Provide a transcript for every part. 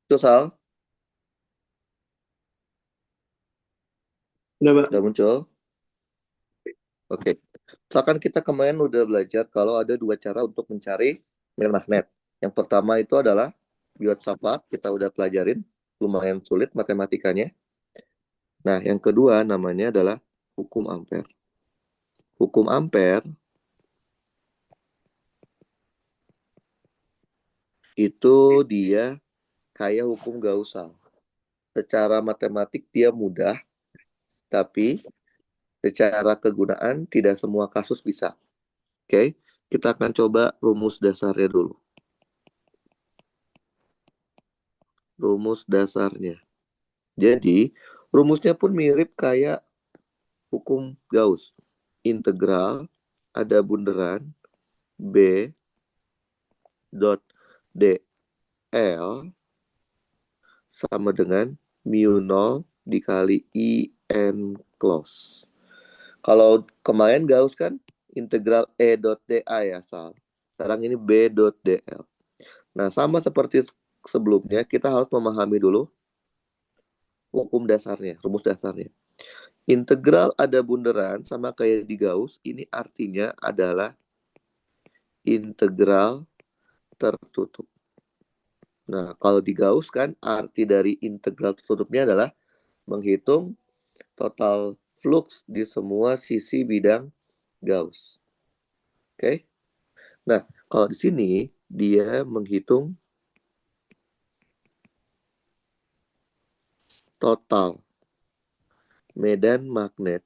Itu Sal, Udah, Pak. udah muncul. Oke. Misalkan kita kemarin udah belajar kalau ada dua cara untuk mencari medan magnet. Yang pertama itu adalah biot Savart, kita udah pelajarin, lumayan sulit matematikanya. Nah, yang kedua namanya adalah hukum Ampere. Hukum Ampere itu dia kayak hukum Gauss. Secara matematik dia mudah, tapi secara kegunaan tidak semua kasus bisa. Oke, kita akan coba rumus dasarnya dulu. Rumus dasarnya. Jadi, rumusnya pun mirip kayak hukum Gauss. Integral ada bunderan B dot dl sama dengan mu 0 dikali IN close. Kalau kemarin Gauss kan integral E dot dA ya, Sal. Sekarang ini B dot dl. Nah, sama seperti sebelumnya, kita harus memahami dulu hukum dasarnya, rumus dasarnya. Integral ada bunderan sama kayak di Gauss, ini artinya adalah integral tertutup. Nah, kalau di Gauss kan arti dari integral tertutupnya adalah menghitung total flux di semua sisi bidang Gauss. Oke? Nah, kalau di sini dia menghitung total medan magnet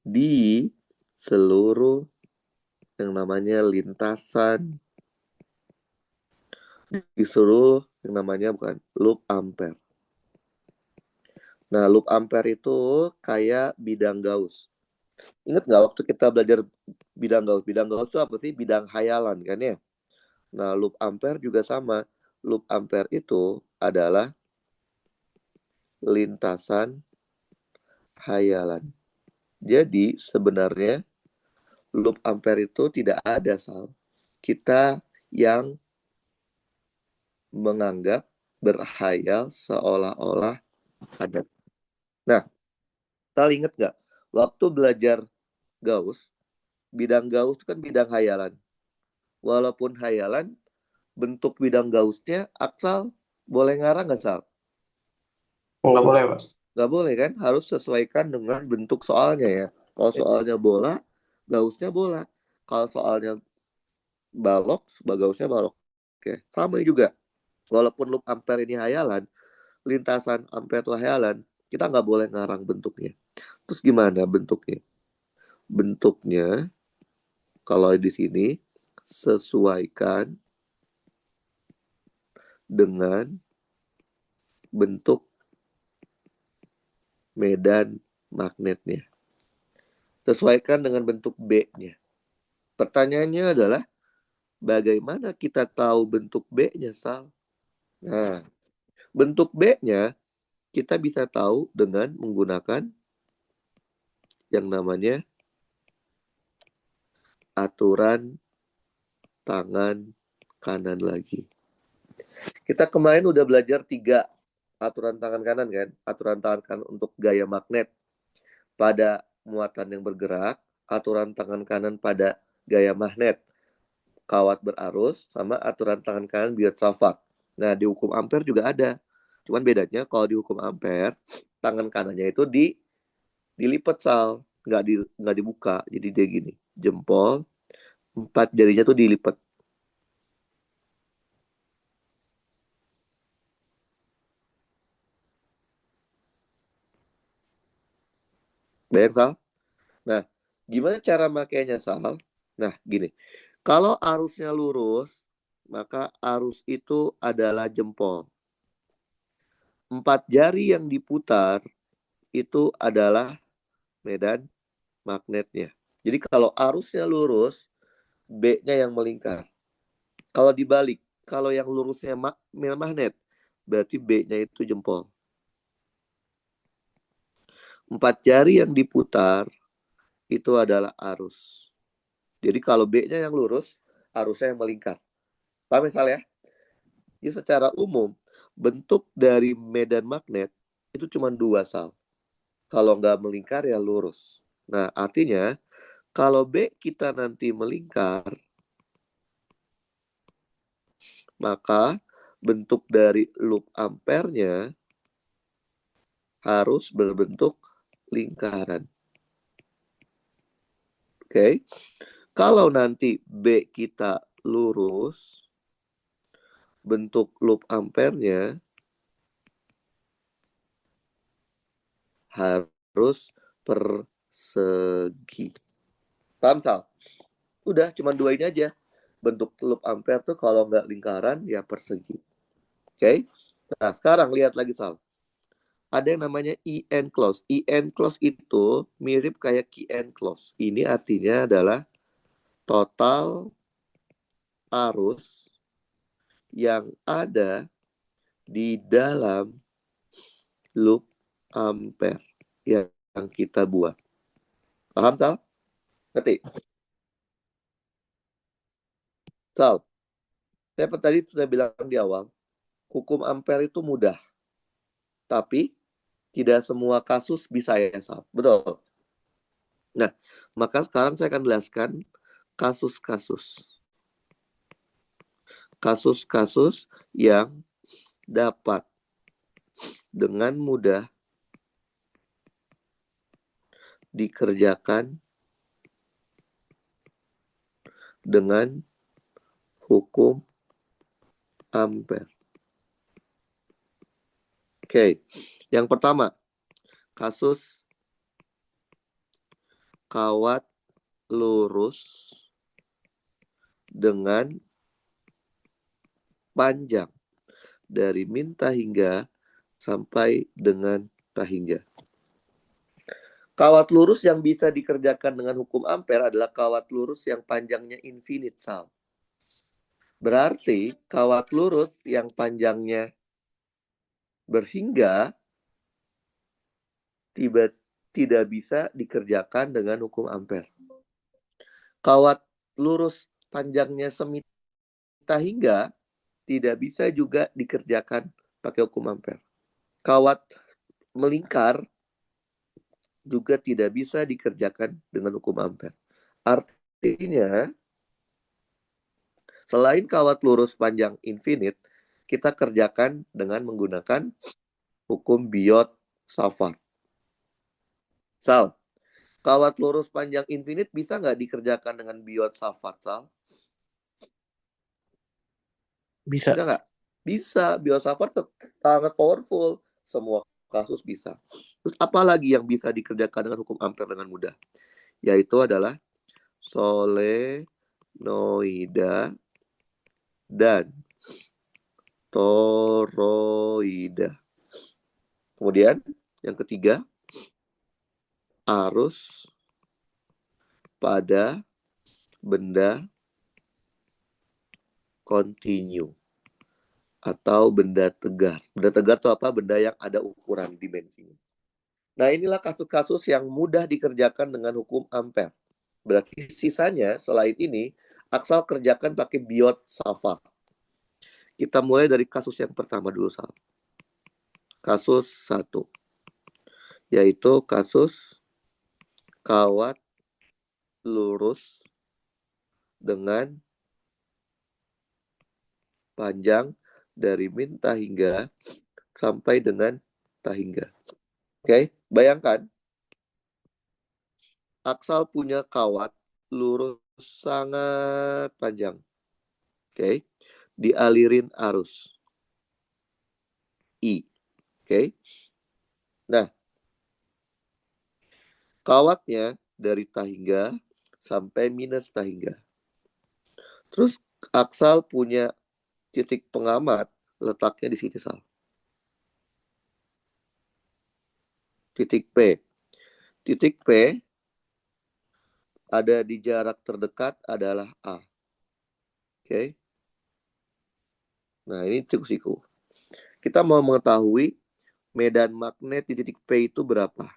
di seluruh yang namanya lintasan, di seluruh yang namanya bukan loop ampere. Nah, loop ampere itu kayak bidang Gauss. Ingat nggak waktu kita belajar bidang Gauss? Bidang Gauss itu apa sih? Bidang hayalan kan ya? Nah, loop ampere juga sama. Loop ampere itu adalah lintasan hayalan. Jadi sebenarnya loop ampere itu tidak ada, Sal. Kita yang menganggap berhayal seolah-olah ada. Nah, Sal ingat nggak? Waktu belajar Gauss, bidang Gauss kan bidang hayalan. Walaupun hayalan, bentuk bidang Gaussnya aksal boleh ngarang nggak, Sal? Nggak boleh, Pak. Nggak boleh kan? Harus sesuaikan dengan bentuk soalnya ya. Kalau soalnya bola, Gaussnya bola. Kalau soalnya balok, Gaussnya balok. Oke, sama juga. Walaupun loop ampere ini hayalan, lintasan ampere itu hayalan, kita nggak boleh ngarang bentuknya. Terus gimana bentuknya? Bentuknya, kalau di sini, sesuaikan dengan bentuk medan magnetnya. Sesuaikan dengan bentuk B-nya. Pertanyaannya adalah, bagaimana kita tahu bentuk B-nya, Sal? Nah, bentuk B-nya kita bisa tahu dengan menggunakan yang namanya aturan tangan kanan lagi. Kita kemarin udah belajar 3 aturan tangan kanan kan? Aturan tangan kanan untuk gaya magnet pada muatan yang bergerak, aturan tangan kanan pada gaya magnet kawat berarus, sama aturan tangan kanan Biot-Savart. Nah, di hukum Ampere juga ada. Cuman bedanya kalau di hukum Ampere, tangan kanannya itu dilipat, Sal, nggak dibuka. Jadi dia gini, jempol, 4 jarinya tuh dilipat. Bayang, Sal? Nah, gimana cara makainya, Sal? Nah, gini. Kalau arusnya lurus, maka arus itu adalah jempol. 4 jari yang diputar itu adalah medan magnetnya. Jadi kalau arusnya lurus, B-nya yang melingkar. Kalau dibalik, kalau yang lurusnya magnet, berarti B-nya itu jempol. 4 jari yang diputar itu adalah arus. Jadi kalau B-nya yang lurus, arusnya yang melingkar. Paham ya, Sal ya? Jadi secara umum, bentuk dari medan magnet itu cuma dua, Sal. Kalau nggak melingkar ya lurus. Nah, artinya kalau B kita nanti melingkar, maka bentuk dari loop ampernya harus berbentuk lingkaran. Oke. Kalau nanti B kita lurus, bentuk loop ampernya harus persegi. Paham, Sal? Udah, cuma dua ini aja. Bentuk loop ampere tuh kalau nggak lingkaran, ya persegi. Oke? Nah, sekarang lihat lagi, Sal. Ada yang namanya EN close. EN close itu mirip kayak KN close. Ini artinya adalah total arus yang ada di dalam loop ampere yang kita buat. Paham, Sal? Ngerti? Sal, saya tadi sudah bilang di awal, hukum ampere itu mudah. Tapi tidak semua kasus bisa ya, Sal. Betul. Nah, maka sekarang saya akan jelaskan kasus-kasus. Kasus-kasus yang dapat dengan mudah dikerjakan dengan hukum ampere. Oke, yang pertama, kasus kawat lurus dengan panjang dari min tahingga sampai dengan tahingga. Kawat lurus yang bisa dikerjakan dengan hukum ampere adalah kawat lurus yang panjangnya infinite, Sal. Berarti kawat lurus yang panjangnya berhingga tidak bisa dikerjakan dengan hukum ampere. Kawat lurus panjangnya semita hingga tidak bisa juga dikerjakan pakai hukum ampere. Kawat melingkar juga tidak bisa dikerjakan dengan hukum ampere. Artinya, selain kawat lurus panjang infinite, kita kerjakan dengan menggunakan hukum Biot-Savart. Sal, kawat lurus panjang infinite bisa nggak dikerjakan dengan Biot-Savart, Sal? Bisa. Bisa nggak? Bisa. Biot-Savart sangat powerful. Semua kasus bisa. Terus apa lagi yang bisa dikerjakan dengan hukum ampere dengan mudah? Yaitu adalah solenoida dan toroida. Kemudian yang ketiga, arus pada benda kontinu atau benda tegar. Benda tegar itu apa? Benda yang ada ukuran dimensinya. Nah, inilah kasus-kasus yang mudah dikerjakan dengan hukum ampere. Berarti sisanya selain ini, Aksal kerjakan pakai Biot-Savart. Kita mulai dari kasus yang pertama dulu, Sal. Kasus 1. Yaitu kasus kawat lurus dengan panjang dari min tahingga sampai dengan tahingga. Oke, bayangkan Aksal punya kawat lurus sangat panjang. Oke, dialirin arus I. Oke. Nah, kawatnya dari tahingga sampai minus tahingga. Terus Aksal punya titik pengamat, letaknya di sini, Sal. Titik P. Titik P ada di jarak terdekat adalah A. Oke. Nah, ini siku-siku. Kita mau mengetahui medan magnet di titik P itu berapa.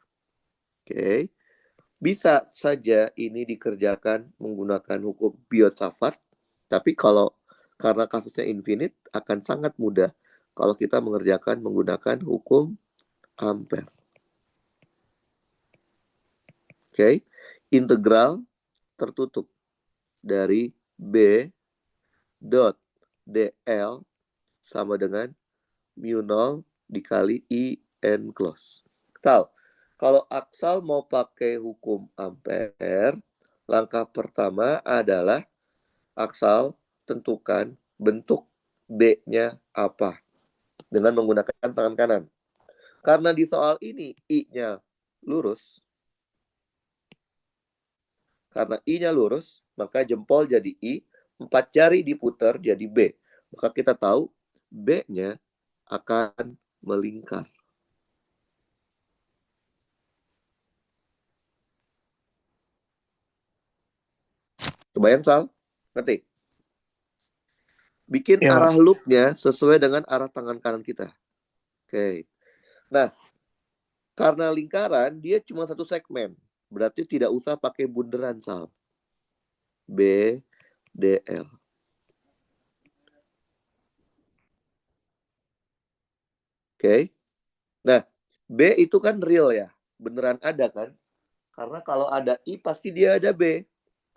Oke. Bisa saja ini dikerjakan menggunakan hukum Biot-Savart. Tapi kalau Karena kasusnya infinite, akan sangat mudah kalau kita mengerjakan menggunakan hukum Ampere. Oke, integral tertutup dari B dot dl sama dengan mu 0 dikali I n close. Kalau Aksal mau pakai hukum Ampere, langkah pertama adalah Aksal tentukan bentuk B-nya apa dengan menggunakan tangan kanan. Karena di soal ini I-nya lurus, karena I-nya lurus, maka jempol jadi I, 4 jari diputar jadi B. Maka kita tahu B-nya akan melingkar. Kebayang, Sal? Ngerti? Bikin Iya, Pak. arah loopnya sesuai dengan arah tangan kanan kita. Oke. Nah, karena lingkaran, dia cuma satu segmen. Berarti tidak usah pakai bunderan, Sal. B, D, L. Oke. Nah, B itu kan real ya. Beneran ada kan? Karena kalau ada I pasti dia ada B.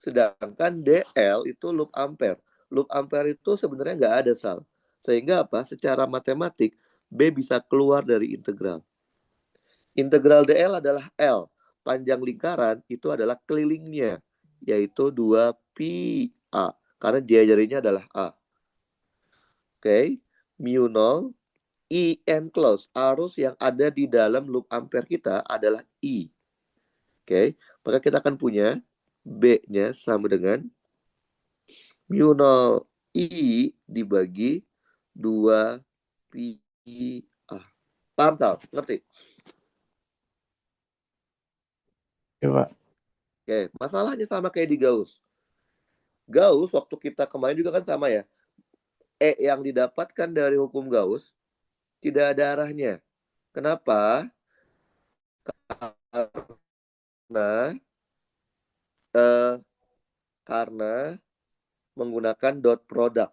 Sedangkan DL itu loop ampere. Loop ampere itu sebenarnya nggak ada, Sal. Sehingga apa? Secara matematik, B bisa keluar dari integral. Integral DL adalah L. Panjang lingkaran itu adalah kelilingnya, yaitu 2pi A. Karena diajarinya adalah A. Oke. Mu 0 I enclosed. Arus yang ada di dalam loop ampere kita adalah I. Oke. Maka kita akan punya B-nya sama dengan mu 0 I dibagi 2 pi A. Paham, Sal? Ngerti? Iya, Pak. Oke, masalahnya sama kayak di Gauss. Gauss waktu kita kemarin juga kan sama ya. E yang didapatkan dari hukum Gauss tidak ada arahnya. Kenapa? Karena karena menggunakan dot product.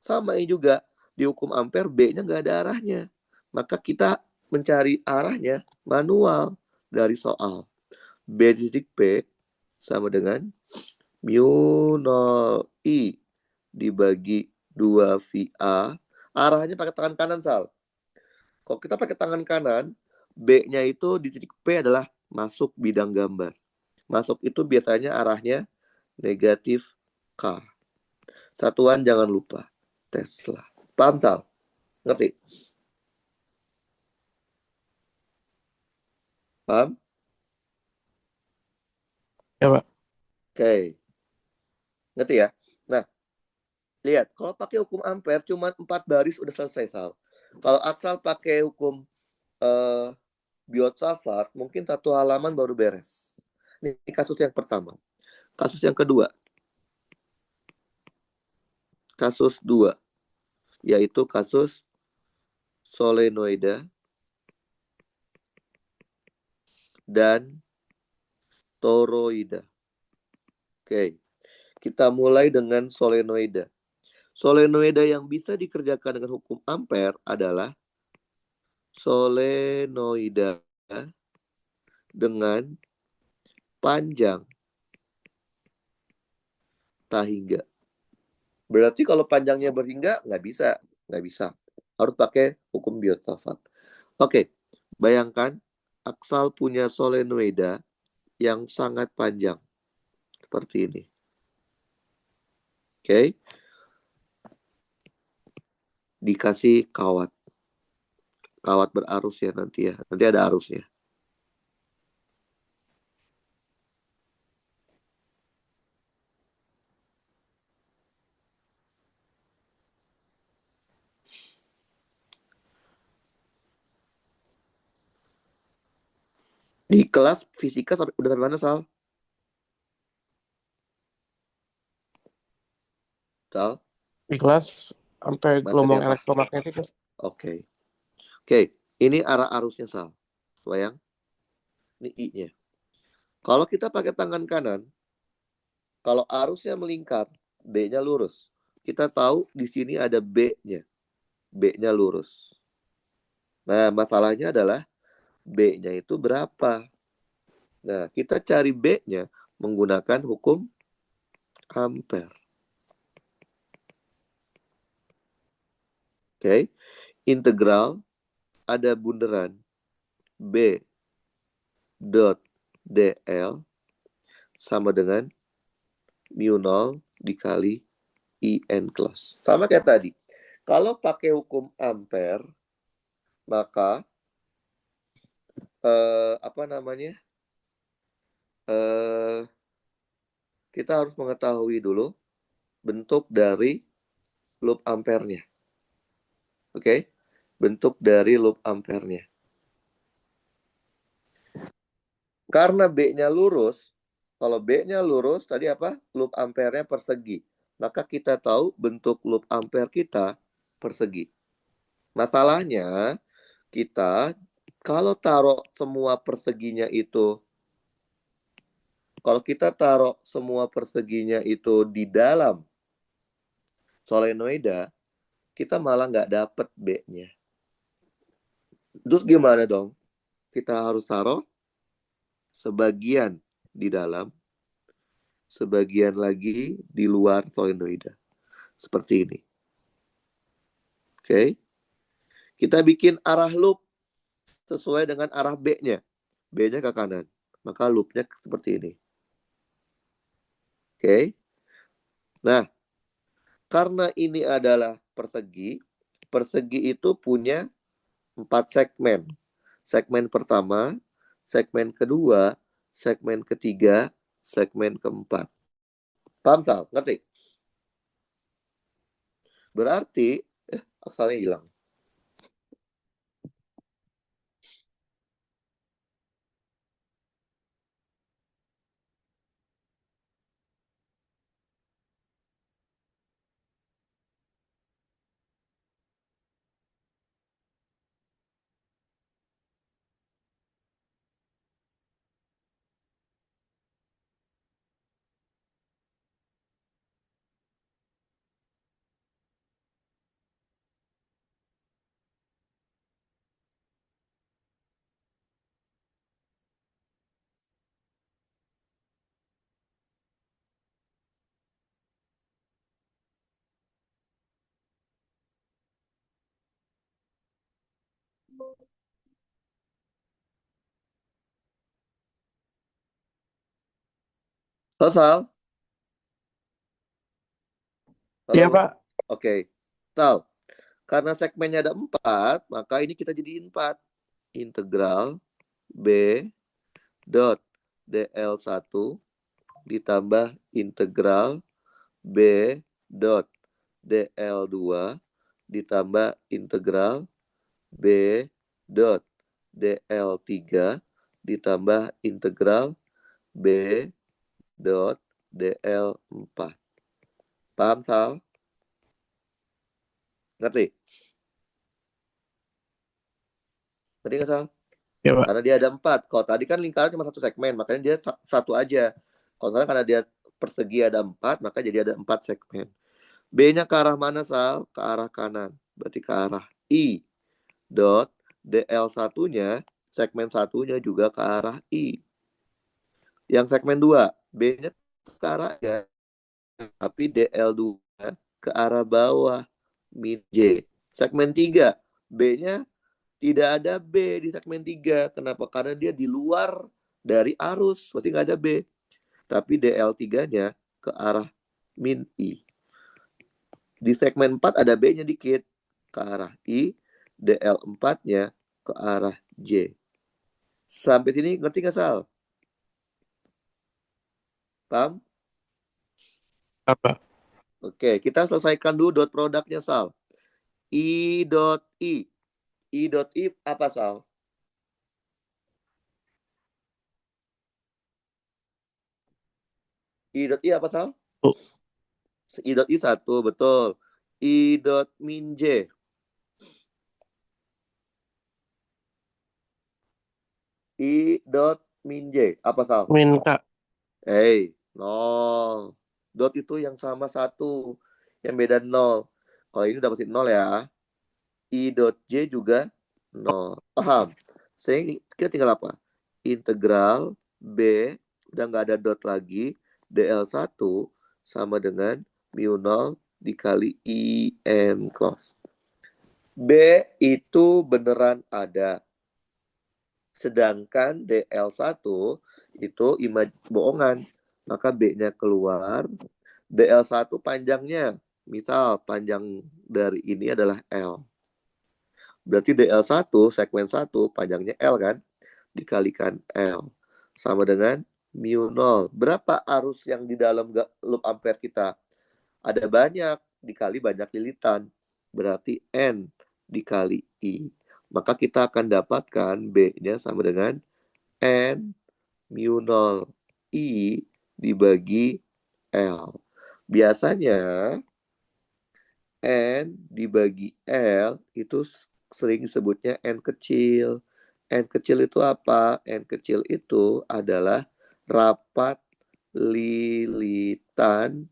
Sama ini juga di hukum ampere B-nya nggak ada arahnya. Maka kita mencari arahnya manual dari soal. B titik P sama dengan mu 0 I dibagi 2 VA. Arahnya pakai tangan kanan, Sal. Kalau kita pakai tangan kanan, B-nya itu di titik P adalah masuk bidang gambar. Masuk itu biasanya arahnya negatif K. Satuan jangan lupa. Tesla. Paham, Sal? Ngerti? Paham? Iya, Pak. Oke. Ngerti ya? Nah, lihat. Kalau pakai hukum ampere cuma 4 baris udah selesai, Sal. Kalau Aksal pakai hukum Biot-Savart, mungkin 1 halaman baru beres. Ini kasus yang pertama. Kasus yang kedua. Kasus 2. Yaitu kasus solenoida dan toroida. Oke. Kita mulai dengan solenoida. Solenoida yang bisa dikerjakan dengan hukum ampere adalah solenoida dengan panjang tahingga. Berarti kalau panjangnya berhingga nggak bisa. Harus pakai hukum Biot-Savart. Oke, bayangkan Aksal punya solenoida yang sangat panjang seperti ini. Oke, dikasih kawat berarus ya nanti ada arusnya. Di kelas fisika udah sampai mana, Sal? Sal, Di kelas sampai materi gelombang apa? elektromagnetik, Mas. Oke. Ini arah arusnya, Sal. Bayang, ini I-nya. Kalau kita pakai tangan kanan, kalau arusnya melingkar, D-nya lurus. kita tahu di sini ada B-nya. B-nya lurus. Nah, masalahnya adalah B-nya itu berapa? Nah, kita cari B-nya menggunakan hukum ampere. Oke. Integral ada bunderan B dot dl sama dengan mu 0 dikali IN kelas. Sama kayak tadi. Kalau pakai hukum ampere, maka kita harus mengetahui dulu bentuk dari loop ampernya. Oke? Bentuk dari loop ampernya. Karena B-nya lurus, kalau B-nya lurus, tadi apa? Loop ampernya persegi. Maka kita tahu bentuk loop ampere kita persegi. Masalahnya, kita kalau taruh semua perseginya itu, kalau kita taruh semua perseginya itu di dalam solenoida, kita malah nggak dapet B-nya. Terus gimana dong? Kita harus taruh sebagian di dalam, sebagian lagi di luar solenoida. Seperti ini. Oke. Kita bikin arah loop sesuai dengan arah B-nya. B-nya ke kanan. Maka loopnya seperti ini. Oke. Nah, karena ini adalah persegi, persegi itu punya 4 segmen. Segmen pertama, segmen kedua, segmen ketiga, segmen keempat. Paham, Sal? Ngerti? Berarti, asalnya hilang. Halo, Sal? Halo? Iya, Pak. Oke. Sal, karena segmennya ada 4, maka ini kita jadiin 4. Integral B dot DL1 ditambah integral B dot DL2 ditambah integral B dot DL3 ditambah integral B dot DL4. Paham, Sal? Ngerti? Ngerti nggak, Sal? Iya, Pak. Karena dia ada 4. Kalau tadi kan lingkaran cuma satu segmen, makanya dia satu aja. Kalau sekarang karena dia persegi ada 4, maka jadi ada 4 segmen. B-nya ke arah mana, Sal? Ke arah kanan. Berarti ke arah I. Dot DL1-nya, segmen satunya juga ke arah I. Yang segmen 2, B-nya ke arah ya, tapi DL2 ke arah bawah, min J. Segmen 3, B-nya tidak ada B di segmen 3. Kenapa? Karena dia di luar dari arus, berarti nggak ada B. Tapi DL3-nya ke arah min I. Di segmen 4 ada B-nya dikit, ke arah I. DL4-nya ke arah J. Sampai sini ngerti nggak, Sal? Paham? Apa? Oke, kita selesaikan dulu dot produknya, Sal. I dot I. I dot I apa, Sal? I dot I apa, Sal? I dot I 1, betul. I dot min J. I dot min J. Apa, Sal? Min, Kak. 0. Dot itu yang sama 1. yang beda 0. Kalau ini dapetin 0 ya. I dot J juga 0. Paham? Sehingga kita tinggal apa? Integral B, udah nggak ada dot lagi, DL1 sama dengan mu 0 dikali IN close. B itu beneran ada. Sedangkan DL1 itu bohongan. Maka B-nya keluar. DL1 panjangnya. Misal panjang dari ini adalah L. Berarti DL1 segmen 1 panjangnya L kan? Dikalikan L. Sama dengan mu 0. Berapa arus yang di dalam loop ampere kita? Ada banyak. Dikali banyak lilitan. Berarti N dikali I. Maka kita akan dapatkan B-nya sama dengan N mu 0 I dibagi L. Biasanya N dibagi L itu sering disebutnya N kecil. N kecil itu apa? N kecil itu adalah rapat lilitan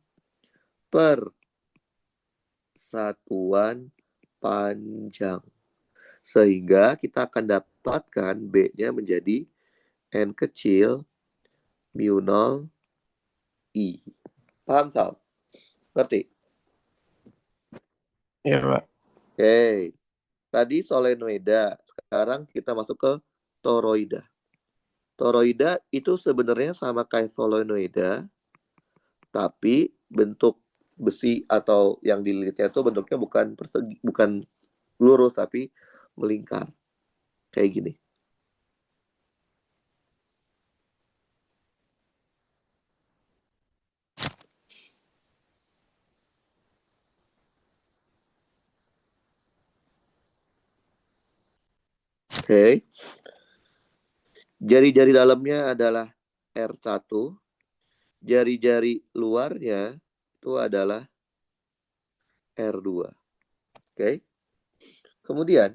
per satuan panjang. Sehingga kita akan dapatkan B-nya menjadi N kecil mu 0 I. Paham, Sal? Ngerti? Iya, Pak. Oke. Tadi solenoida. Sekarang kita masuk ke toroida. Toroida itu sebenarnya sama kayak solenoida, tapi bentuk besi atau yang dililitnya itu bentuknya bukan persegi, bukan lurus, tapi melingkar. Kayak gini. Oke. Jari-jari dalamnya adalah R1. Jari-jari luarnya itu adalah R2. Oke. Kemudian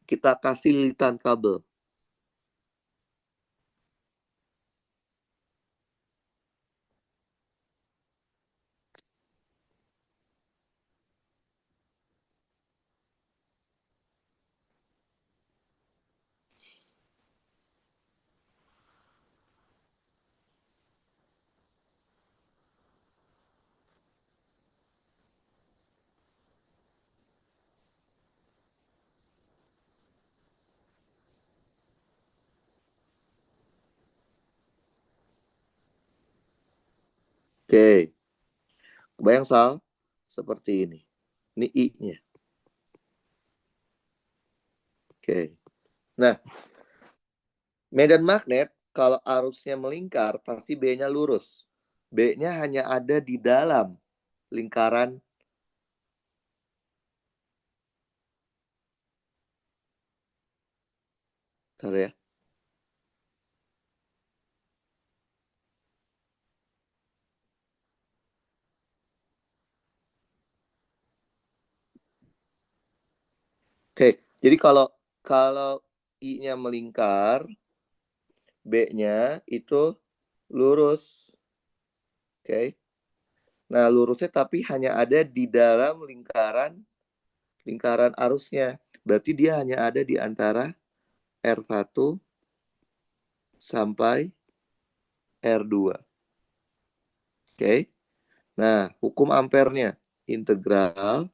kita kasih lilitan kabel. Oke. Kebayang, Sal? Seperti ini. Ini I-nya. Oke. Nah, medan magnet kalau arusnya melingkar pasti B-nya lurus. B-nya hanya ada di dalam lingkaran ya. Oke, jadi kalau I-nya melingkar, B-nya itu lurus. Oke. Nah, lurusnya tapi hanya ada di dalam lingkaran arusnya. Berarti dia hanya ada di antara R1 sampai R2. Oke. Nah, hukum ampernya integral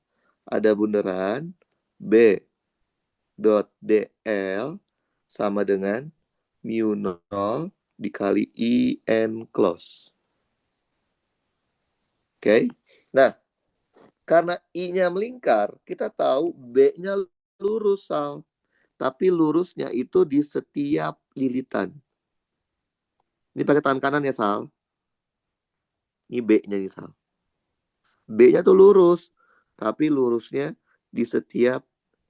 ada bundaran B dot DL sama dengan mu 0 dikali IN close. Oke. Nah, karena I-nya melingkar, kita tahu B-nya lurus, Sal. Tapi lurusnya itu di setiap lilitan. Ini pakai tangan kanan ya, Sal. Ini B-nya nih, Sal. B-nya tuh lurus, tapi lurusnya di setiap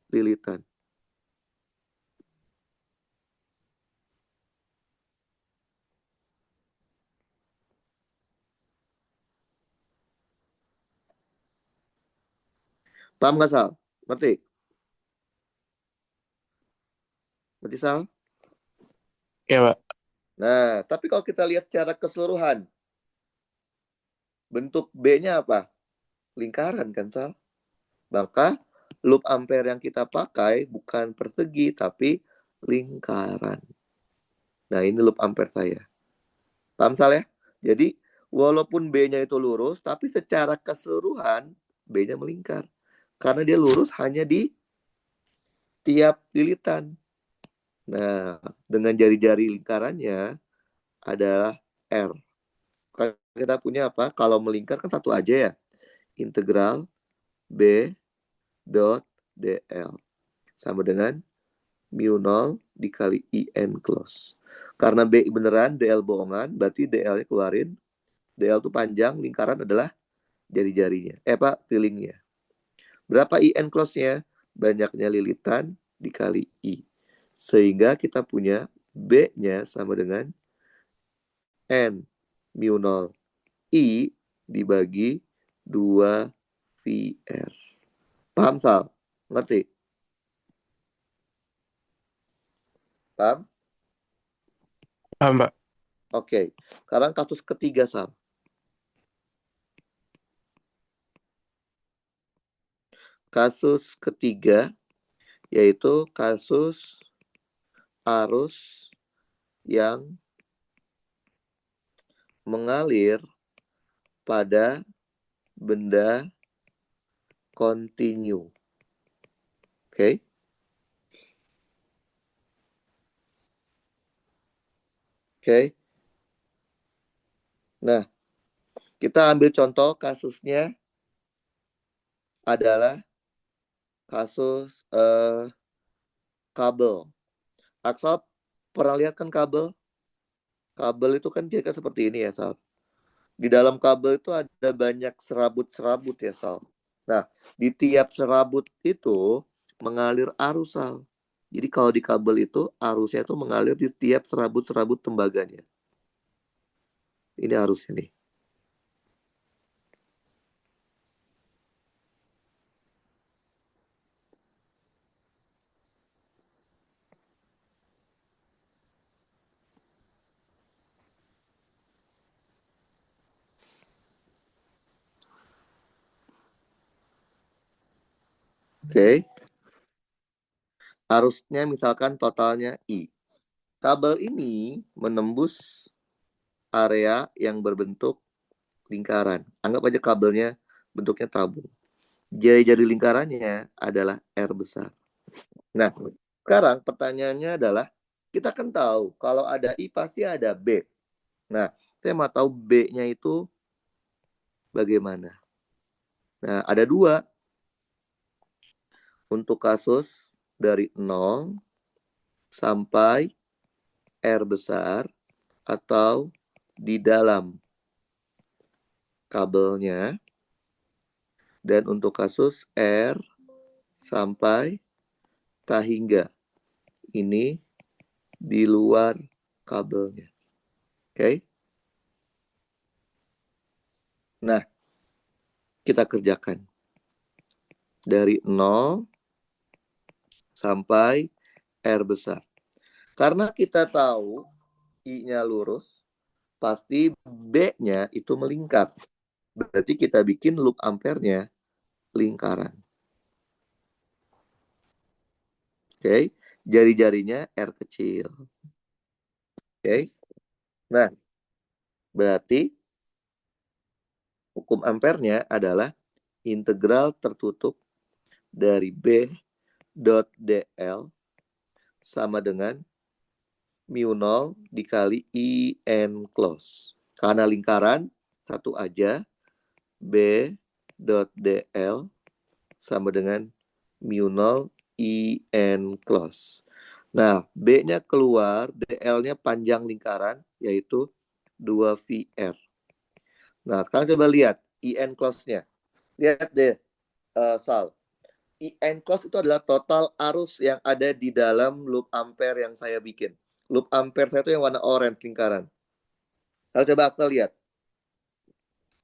lilitan. Paham nggak, Sal? Ngerti? Ngerti, Sal? Iya, Pak. Nah, tapi kalau kita lihat secara keseluruhan, bentuk B-nya apa? lingkaran kan, Sal? Maka loop ampere yang kita pakai bukan persegi tapi lingkaran. Nah, ini loop ampere saya. Paham, Sal ya? Jadi walaupun B-nya itu lurus, tapi secara keseluruhan B-nya melingkar. Karena dia lurus hanya di tiap lilitan. Nah, dengan jari-jari lingkarannya adalah R. Kita punya apa? Kalau melingkar kan satu aja ya. Integral B dot DL. Sama dengan mu 0 dikali IN close. Karena B beneran, DL bohongan, berarti DL-nya keluarin. DL itu panjang, lingkaran adalah jari-jarinya. Pilingnya. Berapa IN close-nya? Banyaknya lilitan dikali I. Sehingga kita punya B-nya sama dengan N mu 0 I dibagi 2 VR. Paham, Sal? Ngerti? Paham? Paham, Pak. Oke. Sekarang kasus ketiga, Sal. Kasus ketiga yaitu kasus arus yang mengalir pada benda kontinu. Oke. Oke. Nah, kita ambil contoh kasusnya adalah kasus kabel. Aksal pernah lihat kan kabel? Kabel itu kan dia seperti ini ya, Sal. Di dalam kabel itu ada banyak serabut-serabut ya, Sal. Nah, di tiap serabut itu mengalir arus, Sal. Jadi kalau di kabel itu arusnya itu mengalir di tiap serabut-serabut tembaganya. Ini arusnya nih. Oke. Arusnya misalkan totalnya I. Kabel ini menembus area yang berbentuk lingkaran. Anggap aja kabelnya bentuknya tabung. Jari-jari lingkarannya adalah R besar. Nah, sekarang pertanyaannya adalah, kita kan tahu kalau ada I pasti ada B. Nah, saya mau tahu B-nya itu bagaimana. Nah, ada dua. Untuk kasus dari 0 sampai R besar atau di dalam kabelnya. Dan untuk kasus R sampai tak hingga. Ini di luar kabelnya. Oke. Nah, kita kerjakan. Dari 0 sampai R besar. Karena kita tahu I-nya lurus, pasti B-nya itu melingkar. Berarti kita bikin loop ampernya lingkaran. Oke. Jari-jarinya R kecil. Oke. Nah, berarti hukum ampernya adalah integral tertutup dari B dot DL sama dengan mu 0 dikali IN close. Karena lingkaran, satu aja. B dot DL sama dengan mu 0 IN close. Nah, B-nya keluar, DL-nya panjang lingkaran, yaitu 2VR. Nah, sekarang coba lihat IN close-nya. Lihat deh, Sal. IN close itu adalah total arus yang ada di dalam loop ampere yang saya bikin. Loop ampere saya itu yang warna orange lingkaran. Lalu coba kita lihat.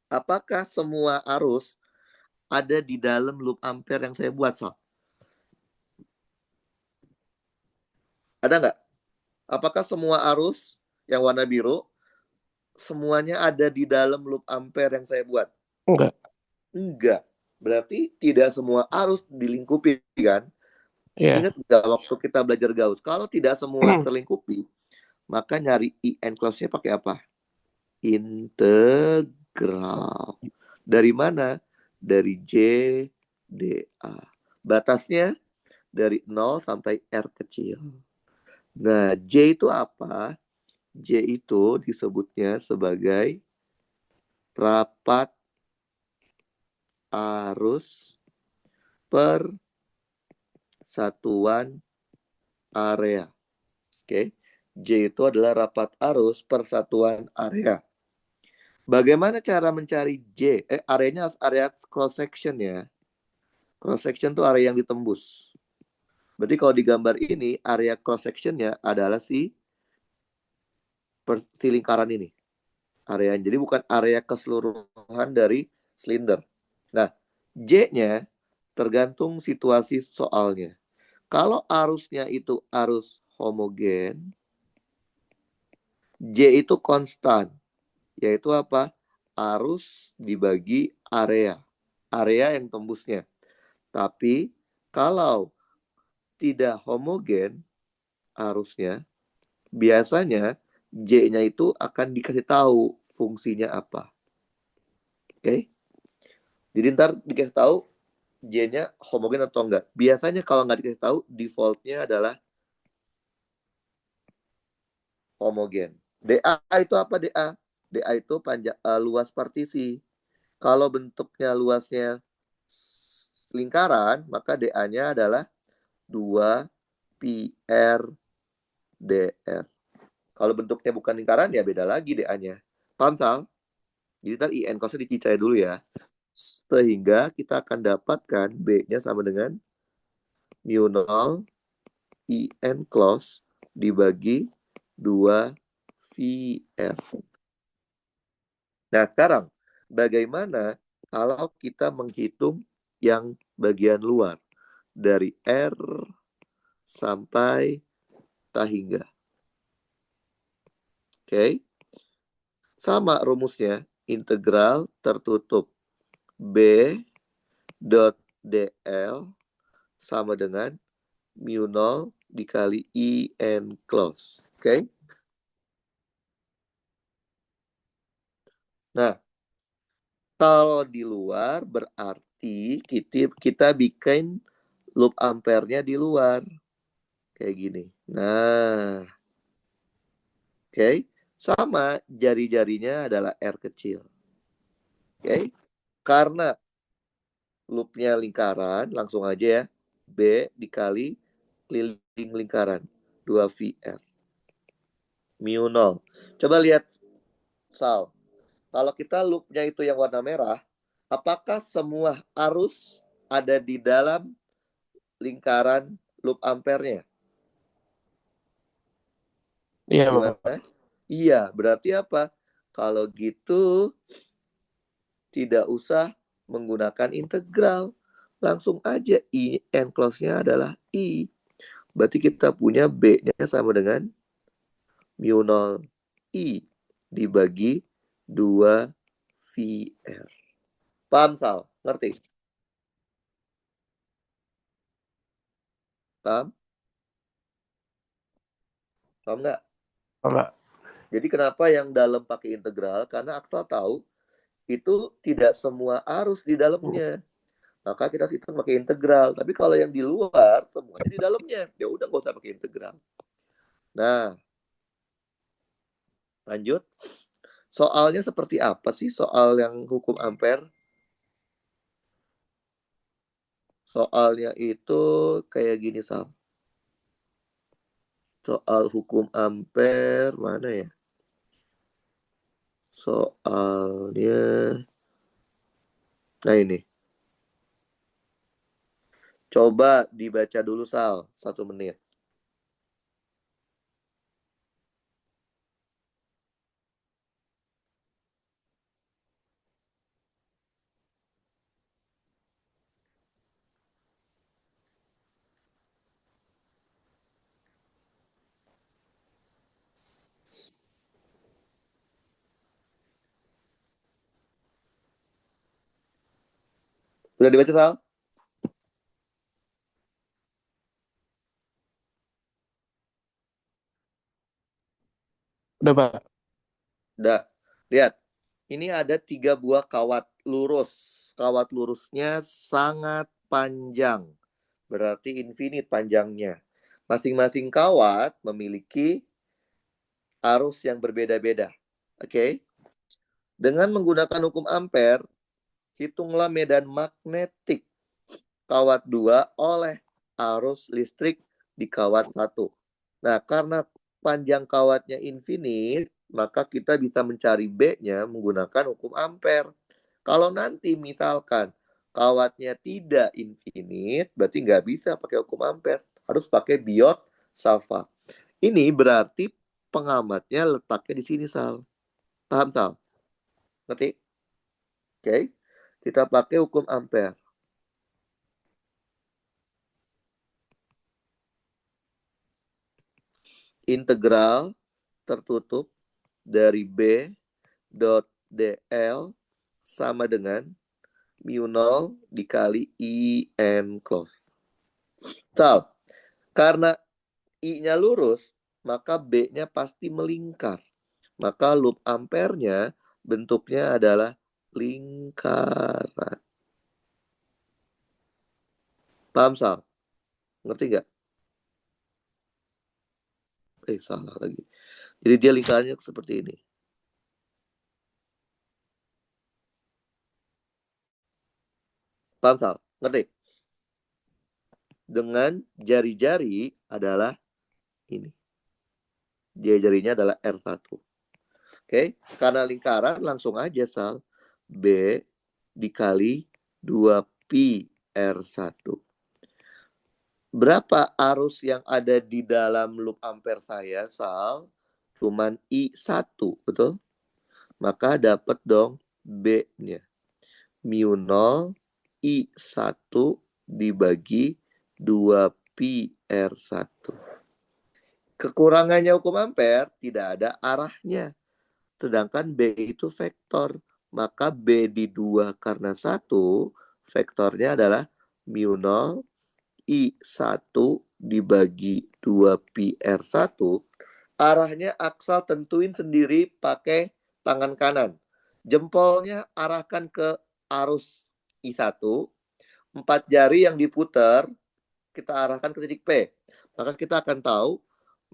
Apakah semua arus ada di dalam loop ampere yang saya buat, Sal? Ada nggak? Apakah semua arus yang warna biru semuanya ada di dalam loop ampere yang saya buat? Enggak. Enggak. Berarti tidak semua arus dilingkupi kan? Iya. Ingat nggak waktu kita belajar Gauss? Kalau tidak semua terlingkupi, maka nyari IN close-nya pakai apa? Integral. Dari mana? Dari J, dA. Batasnya dari 0 sampai R kecil. Nah, J itu apa? J itu disebutnya sebagai rapat arus per satuan area. Oke. J itu adalah rapat arus per satuan area. Bagaimana cara mencari J? Areanya area cross section ya. Cross section itu area yang ditembus. Berarti kalau di gambar ini area cross sectionnya adalah si lingkaran ini. Area. Jadi bukan area keseluruhan dari silinder. Nah, J-nya tergantung situasi soalnya. Kalau arusnya itu arus homogen, J itu konstan, yaitu apa? Arus dibagi area. Area yang tembusnya. Tapi kalau tidak homogen arusnya, biasanya J-nya itu akan dikasih tahu fungsinya apa. Oke? Jadi ntar dikasih tahu J-nya homogen atau enggak. Biasanya kalau nggak dikasih tahu, defaultnya adalah homogen. DA itu apa DA? DA itu luas partisi. Kalau bentuknya luasnya lingkaran, maka DA-nya adalah 2 pi r dr. Kalau bentuknya bukan lingkaran, ya beda lagi DA-nya. Paham, Sal? Jadi ntar IN cos-nya dikicai dulu ya. Sehingga kita akan dapatkan B-nya sama dengan mu 0 IN close dibagi 2 VR. Nah, sekarang bagaimana kalau kita menghitung yang bagian luar dari R sampai tahingga? Oke. Sama rumusnya, integral tertutup B dot DL sama dengan mu 0 dikali IN close. Oke. Nah, kalau di luar berarti kita bikin loop ampernya di luar. Kayak gini. Nah, oke. Sama jari-jarinya adalah R kecil. Oke. Karena loopnya lingkaran, langsung aja ya. B dikali keliling lingkaran. 2VR. Mu 0. Coba lihat, Sal. Kalau kita loopnya itu yang warna merah, apakah semua arus ada di dalam lingkaran loop ampernya? Iya, Bapak. Gimana? Iya, berarti apa? Kalau gitu tidak usah menggunakan integral. Langsung aja I n close-nya adalah I. Berarti kita punya B-nya sama dengan mu 0 I dibagi 2 VR. Paham, Sal? Ngerti? Paham? Paham nggak? Bapak. Jadi kenapa yang dalam pakai integral? Karena Akta tahu itu tidak semua arus di dalamnya. Maka kita hitung pakai integral. Tapi kalau yang di luar, semuanya di dalamnya. Ya udah nggak usah pakai integral. Nah, lanjut. Soalnya seperti apa sih soal yang hukum ampere? Soalnya itu kayak gini, Sal. Soal hukum ampere mana ya? Soalnya, nah ini. Coba dibaca dulu, Sal. 1 menit. Udah dibaca, Sal? Udah, Pak. Udah. Lihat. Ini ada 3 buah kawat lurus. Kawat lurusnya sangat panjang. Berarti infinite panjangnya. Masing-masing kawat memiliki arus yang berbeda-beda. Oke? Dengan menggunakan hukum ampere, hitunglah medan magnetik kawat 2 oleh arus listrik di kawat 1. Nah, karena panjang kawatnya infinite, maka kita bisa mencari B-nya menggunakan hukum ampere. Kalau nanti misalkan kawatnya tidak infinite, berarti nggak bisa pakai hukum ampere. Harus pakai Biot Savart. Ini berarti pengamatnya letaknya di sini, Sal. Paham, Sal? Ngerti? Oke. Kita pakai hukum ampere. Integral tertutup dari B dot DL sama dengan mu 0 dikali IN close. Sal, karena I-nya lurus, maka B-nya pasti melingkar. Maka loop ampernya bentuknya adalah lingkaran. Paham, Sal? Ngerti nggak? Salah lagi. Jadi dia lingkarannya seperti ini. Paham, Sal? Ngerti? Dengan jari-jari adalah ini. Jari-jarinya adalah R1. Oke, karena lingkaran langsung aja, Sal. B dikali 2pi R1. Berapa arus yang ada di dalam loop ampere saya, Sal? Cuman I1, betul? Maka dapat dong B-nya. Mu 0 I1 dibagi 2pi R1. Kekurangannya hukum ampere tidak ada arahnya. Sedangkan B itu vektor. Maka B di 2 karena 1, vektornya adalah mu 0 I1 dibagi 2pi R1. Arahnya Aksal tentuin sendiri pakai tangan kanan. Jempolnya arahkan ke arus I1. 4 jari yang diputar, kita arahkan ke titik P. Maka kita akan tahu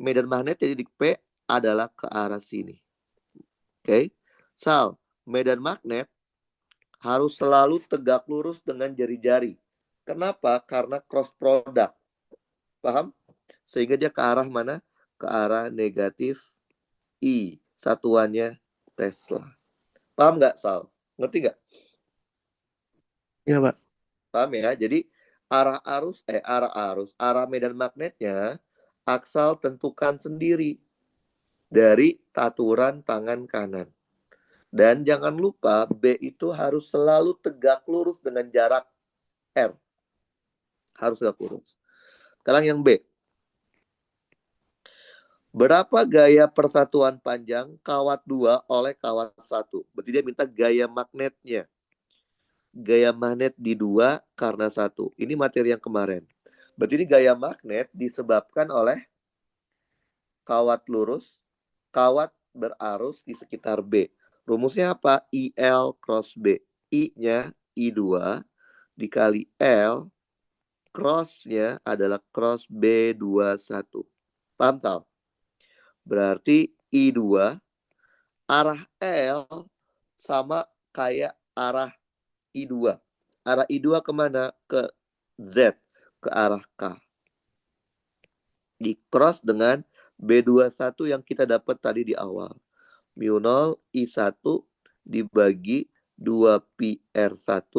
medan magnet di titik P adalah ke arah sini. Oke, Sal, medan magnet harus selalu tegak lurus dengan jari-jari. Kenapa? Karena cross product. Paham? Sehingga dia ke arah mana? Ke arah negatif I. Satuannya Tesla. Paham nggak, Sal? Ngerti nggak? Iya, Pak. Paham ya? Jadi arah medan magnetnya Aksal tentukan sendiri dari taturan tangan kanan. Dan jangan lupa B itu harus selalu tegak lurus dengan jarak R. Harus tegak lurus. Sekarang yang B. Berapa gaya persatuan panjang kawat 2 oleh kawat 1? Berarti dia minta gaya magnetnya. Gaya magnet di 2 karena 1. Ini materi yang kemarin. Berarti ini gaya magnet disebabkan oleh kawat lurus, kawat berarus di sekitar B. Rumusnya apa? IL cross B. I-nya I2 dikali L, cross-nya adalah cross B21. Paham, Tal? Berarti I2 arah L sama kayak arah I2. Arah I2 kemana? Ke Z, ke arah K. Di cross dengan B21 yang kita dapat tadi di awal. Mu 0 I1 dibagi 2pi R1,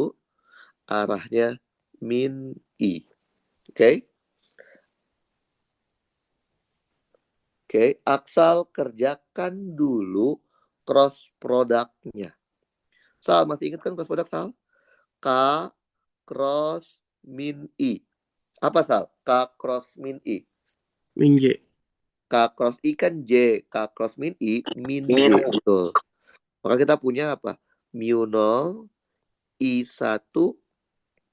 arahnya min I. Oke? Oke, Aksal kerjakan dulu cross produknya. Sal, masih ingat kan cross product, Sal? K cross min I. Apa, Sal? K cross min I. Min J. K cross I kan J. K cross min I, min J. Betul. Maka kita punya apa? Mu 0 I1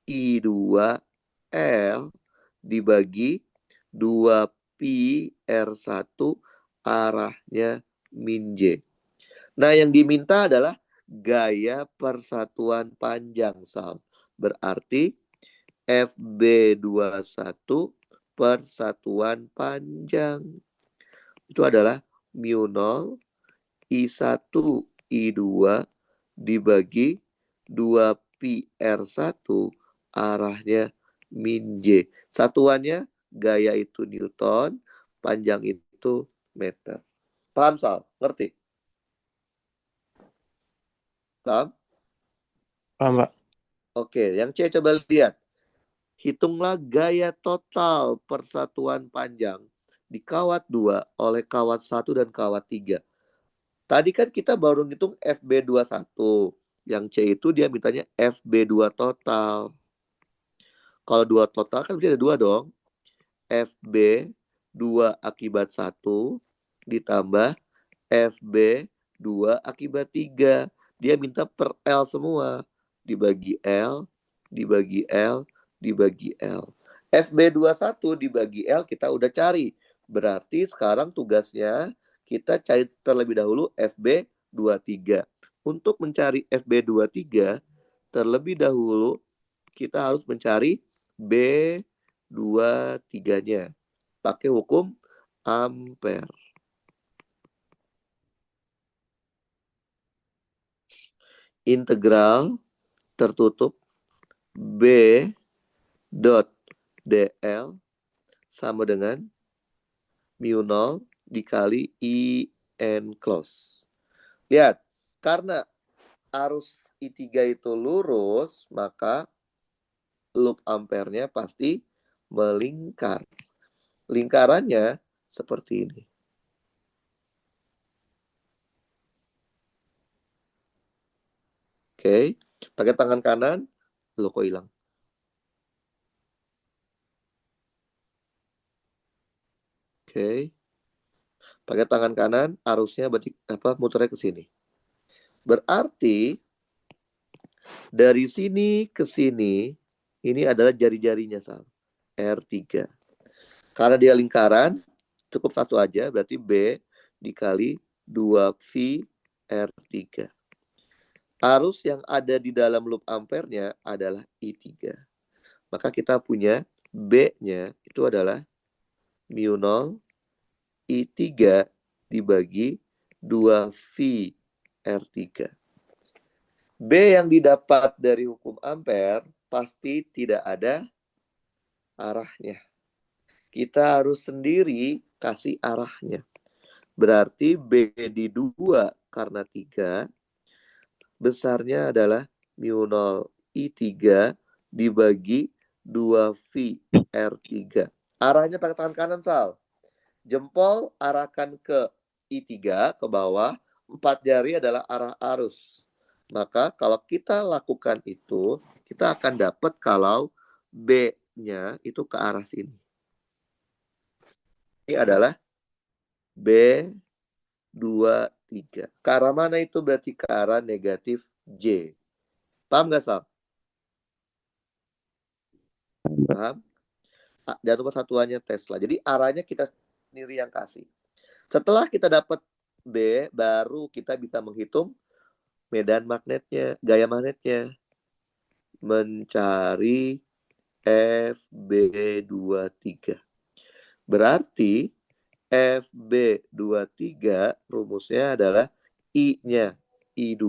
I2L dibagi 2pi R1 arahnya min J. Nah, yang diminta adalah gaya persatuan panjang, Sal. Berarti FB21 persatuan panjang. Itu adalah mu 0 I1 I2 dibagi 2pi R1 arahnya min J. Satuannya gaya itu Newton, panjang itu meter. Paham, Sal? Ngerti? Paham? Paham, Pak? Oke, yang C coba lihat. Hitunglah gaya total persatuan panjang di kawat 2 oleh kawat 1 dan kawat 3. Tadi kan kita baru ngitung FB21. Yang C itu dia mintanya FB2 total. Kalau 2 total kan berarti ada 2 dong. FB 2 akibat 1 ditambah FB 2 akibat 3. Dia minta per L semua. Dibagi L, dibagi L, dibagi L. FB21 dibagi L kita udah cari. Berarti sekarang tugasnya kita cari terlebih dahulu FB23. Untuk mencari FB23, terlebih dahulu kita harus mencari B23-nya. Pakai hukum ampere. Integral tertutup B dot DL sama dengan mu 0 dikali I enclose. Lihat, karena arus I3 itu lurus, maka loop ampernya pasti melingkar. Lingkarannya seperti ini. Oke, pakai tangan kanan, lo kok hilang. Oke, pakai tangan kanan, arusnya berarti muternya ke sini. Berarti dari sini ke sini, ini adalah jari-jarinya, Sal. R3. Karena dia lingkaran, cukup satu aja, berarti B dikali 2V R3. Arus yang ada di dalam loop ampernya adalah I3. Maka kita punya B-nya itu adalah mu 0 I3 dibagi 2V R3. B yang didapat dari hukum ampere pasti tidak ada arahnya. Kita harus sendiri kasih arahnya. Berarti B di 2 karena 3 besarnya adalah mu 0 I3 dibagi 2V R3. Arahnya pakai tangan kanan, Sal. Jempol arahkan ke I3 ke bawah, 4 jari adalah arah arus. Maka kalau kita lakukan itu, kita akan dapat kalau B-nya itu ke arah sini. Ini adalah B23. Ke arah mana itu? Berarti ke arah negatif J. Paham nggak, Sal? Paham? Jangan lupa satuannya Tesla. Jadi arahnya kita sendiri yang kasih. Setelah kita dapat B, baru kita bisa menghitung medan magnetnya, gaya magnetnya. Mencari FB23. Berarti FB23 rumusnya adalah I-nya I2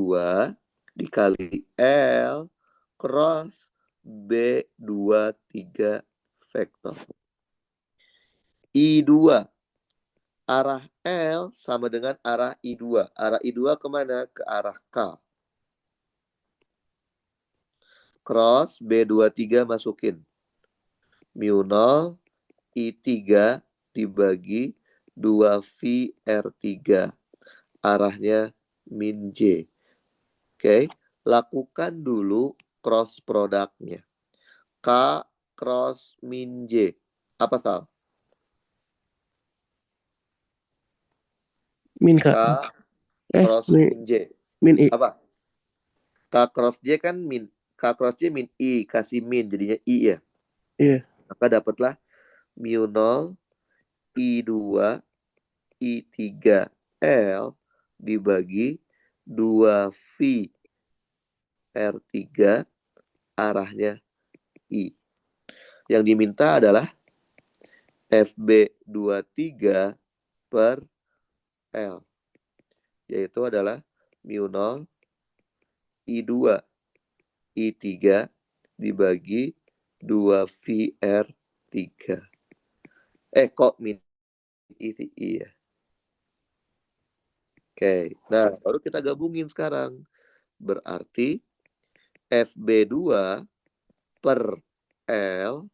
dikali L cross B23 vektor. I2 arah L sama dengan arah I2. Arah I2 kemana? Ke arah K. Cross B23 masukin. Mu 0 I3 dibagi 2V R3. Arahnya min J. Oke, lakukan dulu cross produknya. K cross min J. Apa, Sal? Min, K Kak. cross Min, min J. min I. Apa? K cross J kan min. K cross J min I, kasih min jadinya I ya. Iya. Maka dapatlah mu 0 I2 I3 L dibagi 2V R3 arahnya I. Yang diminta adalah FB23 per L, yaitu adalah mu 0 I2 I3 dibagi 2VR3. Kok min I ya? Oke, nah baru kita gabungin sekarang. Berarti FB2 per L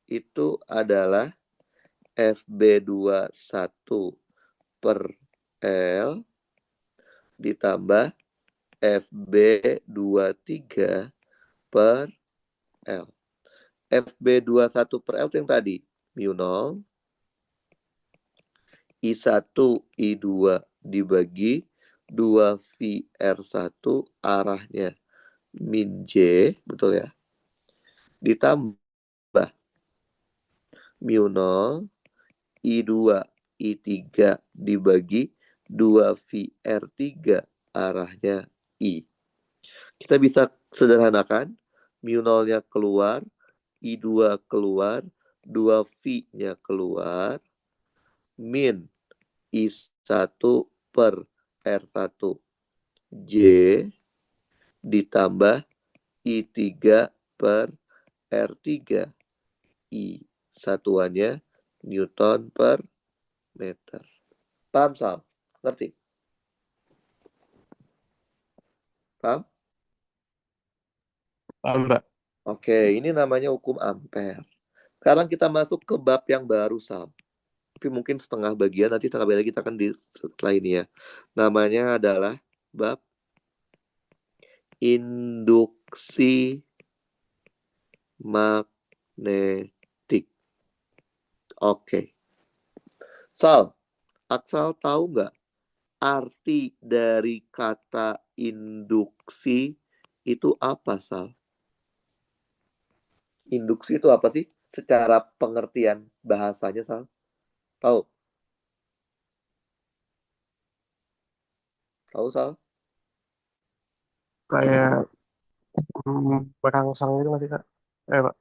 itu adalah FB21 per L ditambah FB23 per L. FB21 per L itu yang tadi. Mu 0 I1 I2 dibagi 2VR1 arahnya min J, betul ya? Ditambah mu 0 I2 I3 dibagi 2VR3 arahnya I. Kita bisa sederhanakan, mu 0-nya keluar, I2 keluar, 2V-nya keluar, min I1 per R1 J ditambah I3 per R3 I. Satuannya Newton per meter. Paham, Sal? Ngerti? Paham? Paham, Mbak. Oke, ini namanya hukum Ampere. Sekarang kita masuk ke bab yang baru, Sal. Tapi mungkin setengah bagian, nanti setengah bagian kita akan di setelah ini ya. Namanya adalah bab induksi magnetik. Oke. Sal, Aksal tahu nggak arti dari kata induksi itu apa, Sal? Induksi itu apa sih? Secara pengertian bahasanya, Sal? Tahu? Tahu, Sal? Kayak merangsang gitu nggak sih, Kak? Pak.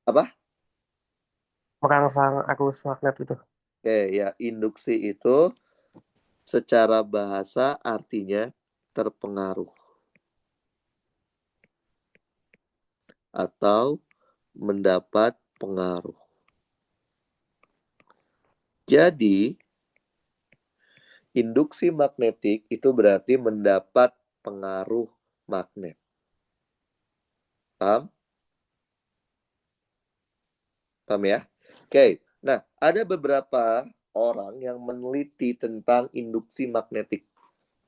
Apa? Merangsang arus magnet gitu. Oke, ya, induksi itu secara bahasa artinya terpengaruh atau mendapat pengaruh. Jadi, induksi magnetik itu berarti mendapat pengaruh magnet. Paham? Paham ya? Oke. Nah, ada beberapa orang yang meneliti tentang induksi magnetik.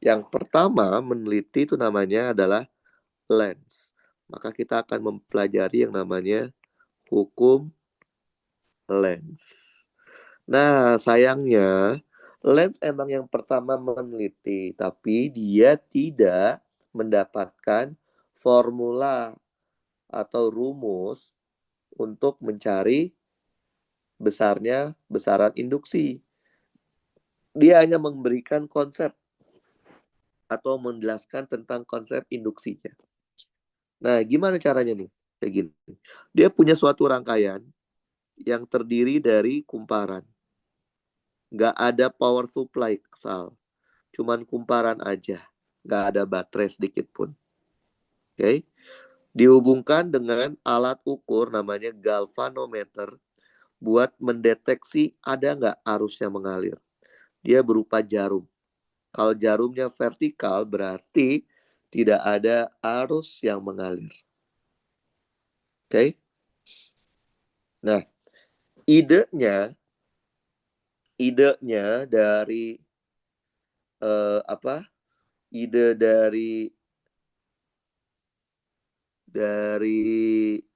Yang pertama meneliti itu namanya adalah Lenz. Maka kita akan mempelajari yang namanya hukum Lenz. Nah, sayangnya Lenz emang yang pertama meneliti, tapi dia tidak mendapatkan formula atau rumus untuk mencari besaran induksi. Dia hanya memberikan konsep atau menjelaskan tentang konsep induksinya. Nah, gimana caranya nih? Kayak gini. Dia punya suatu rangkaian yang terdiri dari kumparan. Nggak ada power supply, Sal. Cuman kumparan aja. Nggak ada baterai sedikit pun. Oke. Dihubungkan dengan alat ukur namanya galvanometer buat mendeteksi ada nggak arus yang mengalir. Dia berupa jarum. Kalau jarumnya vertikal berarti tidak ada arus yang mengalir. Oke. Nah, idenya dari apa? Ide dari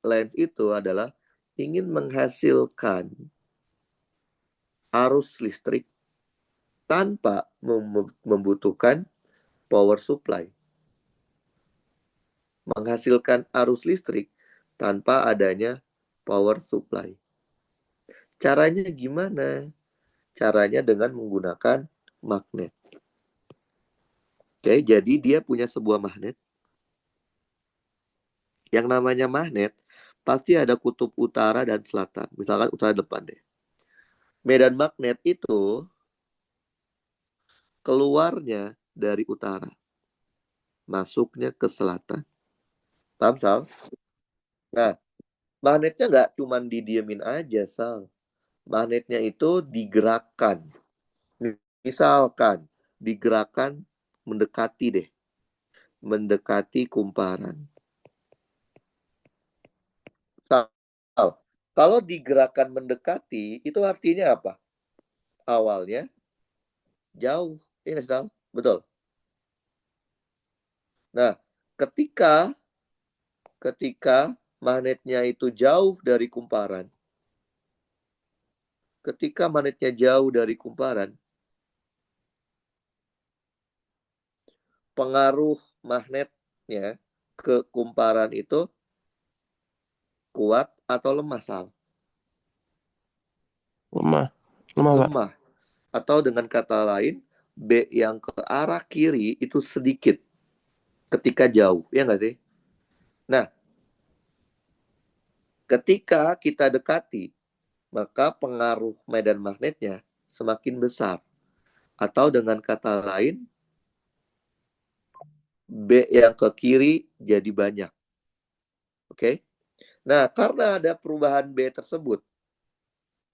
Lenz itu adalah ingin menghasilkan arus listrik tanpa membutuhkan power supply. menghasilkan arus listrik tanpa adanya power supply. Caranya gimana? Caranya dengan menggunakan magnet. Oke, jadi dia punya sebuah magnet. Yang namanya magnet pasti ada kutub utara dan selatan. Misalkan utara depan deh. Medan magnet itu keluarnya dari utara, masuknya ke selatan. Paham, Sal? Nah, magnetnya nggak cuma didiemin aja, Sal. Magnetnya itu digerakkan. Misalkan digerakkan mendekati deh. Mendekati kumparan. Sal, kalau digerakkan mendekati, itu artinya apa? Awalnya jauh. Ini Sal? Betul. Nah, ketika magnetnya itu jauh dari kumparan, ketika magnetnya jauh dari kumparan, pengaruh magnetnya ke kumparan itu kuat atau lemah, Sal? Lemah. Lemah, Pak. Lemah. Atau dengan kata lain, B yang ke arah kiri itu sedikit ketika jauh, ya nggak sih? Nah, ketika kita dekati, maka pengaruh medan magnetnya semakin besar. Atau dengan kata lain, B yang ke kiri jadi banyak. Oke? Nah, karena ada perubahan B tersebut,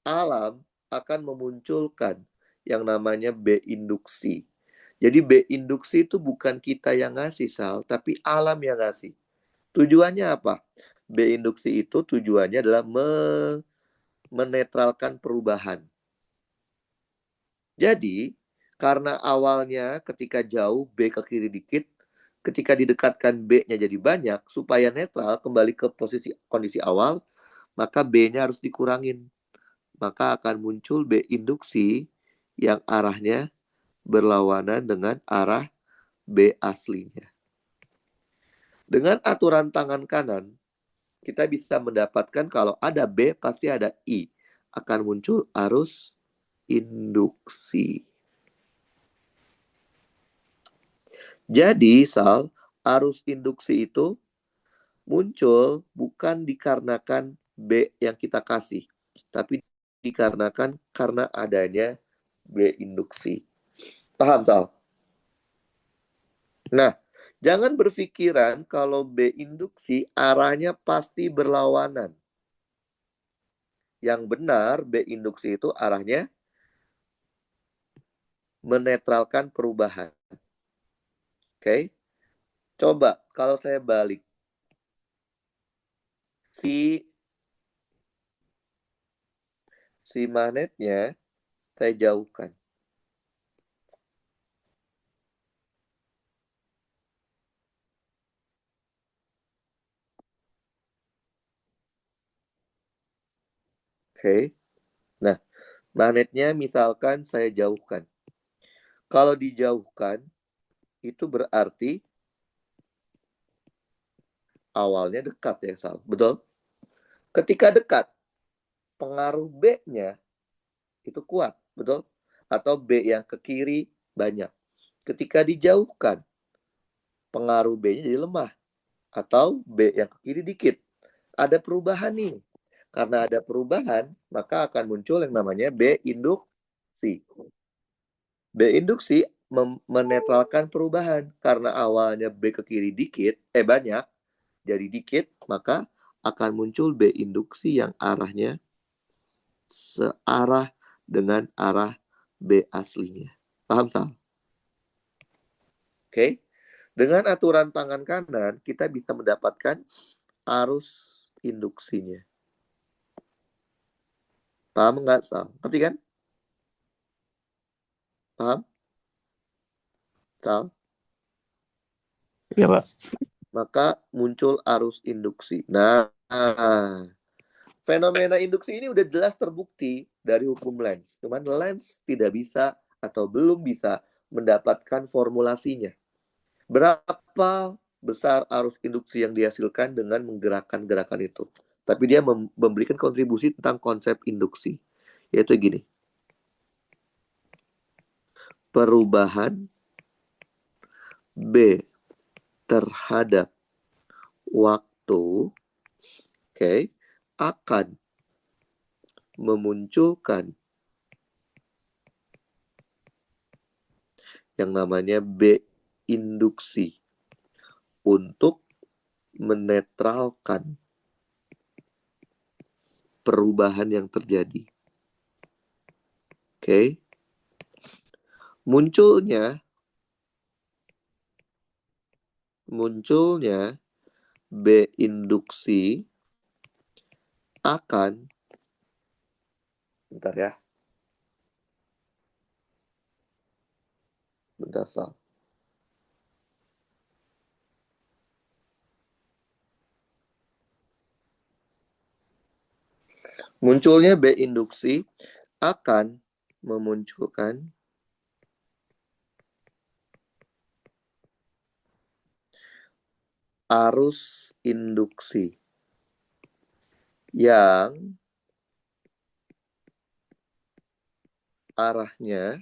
alam akan memunculkan yang namanya B induksi. Jadi B induksi itu bukan kita yang ngasih, Sal, tapi alam yang ngasih. Tujuannya apa? B induksi itu tujuannya adalah menetralkan perubahan. Jadi, karena awalnya ketika jauh B ke kiri dikit, ketika didekatkan B-nya jadi banyak, supaya netral kembali ke posisi kondisi awal, maka B-nya harus dikurangin. Maka akan muncul B induksi yang arahnya berlawanan dengan arah B aslinya. Dengan aturan tangan kanan, kita bisa mendapatkan kalau ada B pasti ada I. Akan muncul arus induksi. Jadi, Sal, arus induksi itu muncul bukan dikarenakan B yang kita kasih, tapi dikarenakan karena adanya B induksi. Paham, Sal? Nah, jangan berpikiran kalau B induksi arahnya pasti berlawanan. Yang benar, B induksi itu arahnya menetralkan perubahan. Oke? Coba kalau saya balik. Si magnetnya saya jauhkan. Oke. Nah, magnetnya misalkan saya jauhkan. Kalau dijauhkan, itu berarti awalnya dekat ya, Sal. Betul? Ketika dekat, pengaruh B-nya itu kuat. Betul? Atau B yang ke kiri banyak. Ketika dijauhkan, pengaruh B-nya jadi lemah. Atau B yang ke kiri dikit. Ada perubahan nih. Karena ada perubahan, maka akan muncul yang namanya B induksi. B induksi menetralkan perubahan. Karena awalnya B ke kiri dikit, banyak, jadi dikit, maka akan muncul B induksi yang arahnya searah dengan arah B aslinya. Paham, Sal? Oke. Dengan aturan tangan kanan, kita bisa mendapatkan arus induksinya. Paham nggak, Sal? Ngerti kan? Paham? Sal? Iya, Pak. Maka muncul arus induksi. Nah, fenomena induksi ini udah jelas terbukti dari hukum Lenz. Cuman Lenz tidak bisa atau belum bisa mendapatkan formulasinya. Berapa besar arus induksi yang dihasilkan dengan menggerakkan gerakan itu. Tapi dia memberikan kontribusi tentang konsep induksi, yaitu gini. Perubahan B terhadap waktu, akan memunculkan yang namanya B induksi untuk menetralkan perubahan yang terjadi. Munculnya B induksi akan, bentar ya, bentar Sal. Munculnya B induksi akan memunculkan arus induksi yang arahnya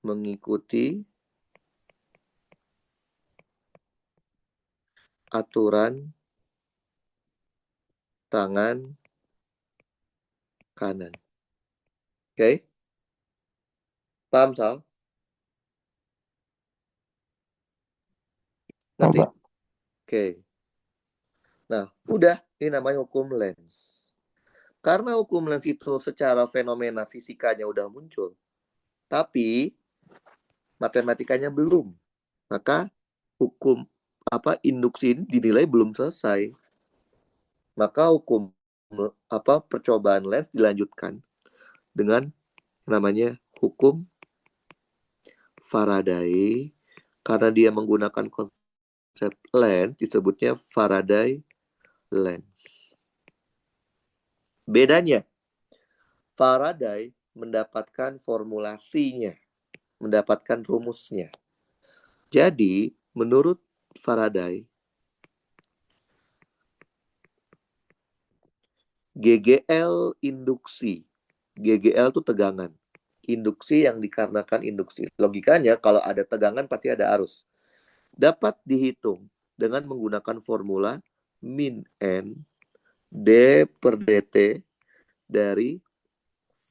mengikuti aturan tangan kanan. Paham, Sal? Ngerti? Pak. Nah, udah. Ini namanya hukum Lenz. Karena hukum Lenz itu secara fenomena fisikanya udah muncul, tapi matematikanya belum. Maka hukum induksi ini dinilai belum selesai. Maka hukum percobaan Lenz dilanjutkan dengan namanya hukum Faraday. Karena dia menggunakan konsep Lenz, disebutnya Faraday Lenz. Bedanya, Faraday mendapatkan formulasinya, mendapatkan rumusnya. Jadi, menurut Faraday, GGL induksi. GGL itu tegangan. Induksi yang dikarenakan induksi. Logikanya kalau ada tegangan pasti ada arus. Dapat dihitung dengan menggunakan formula min N D per dt dari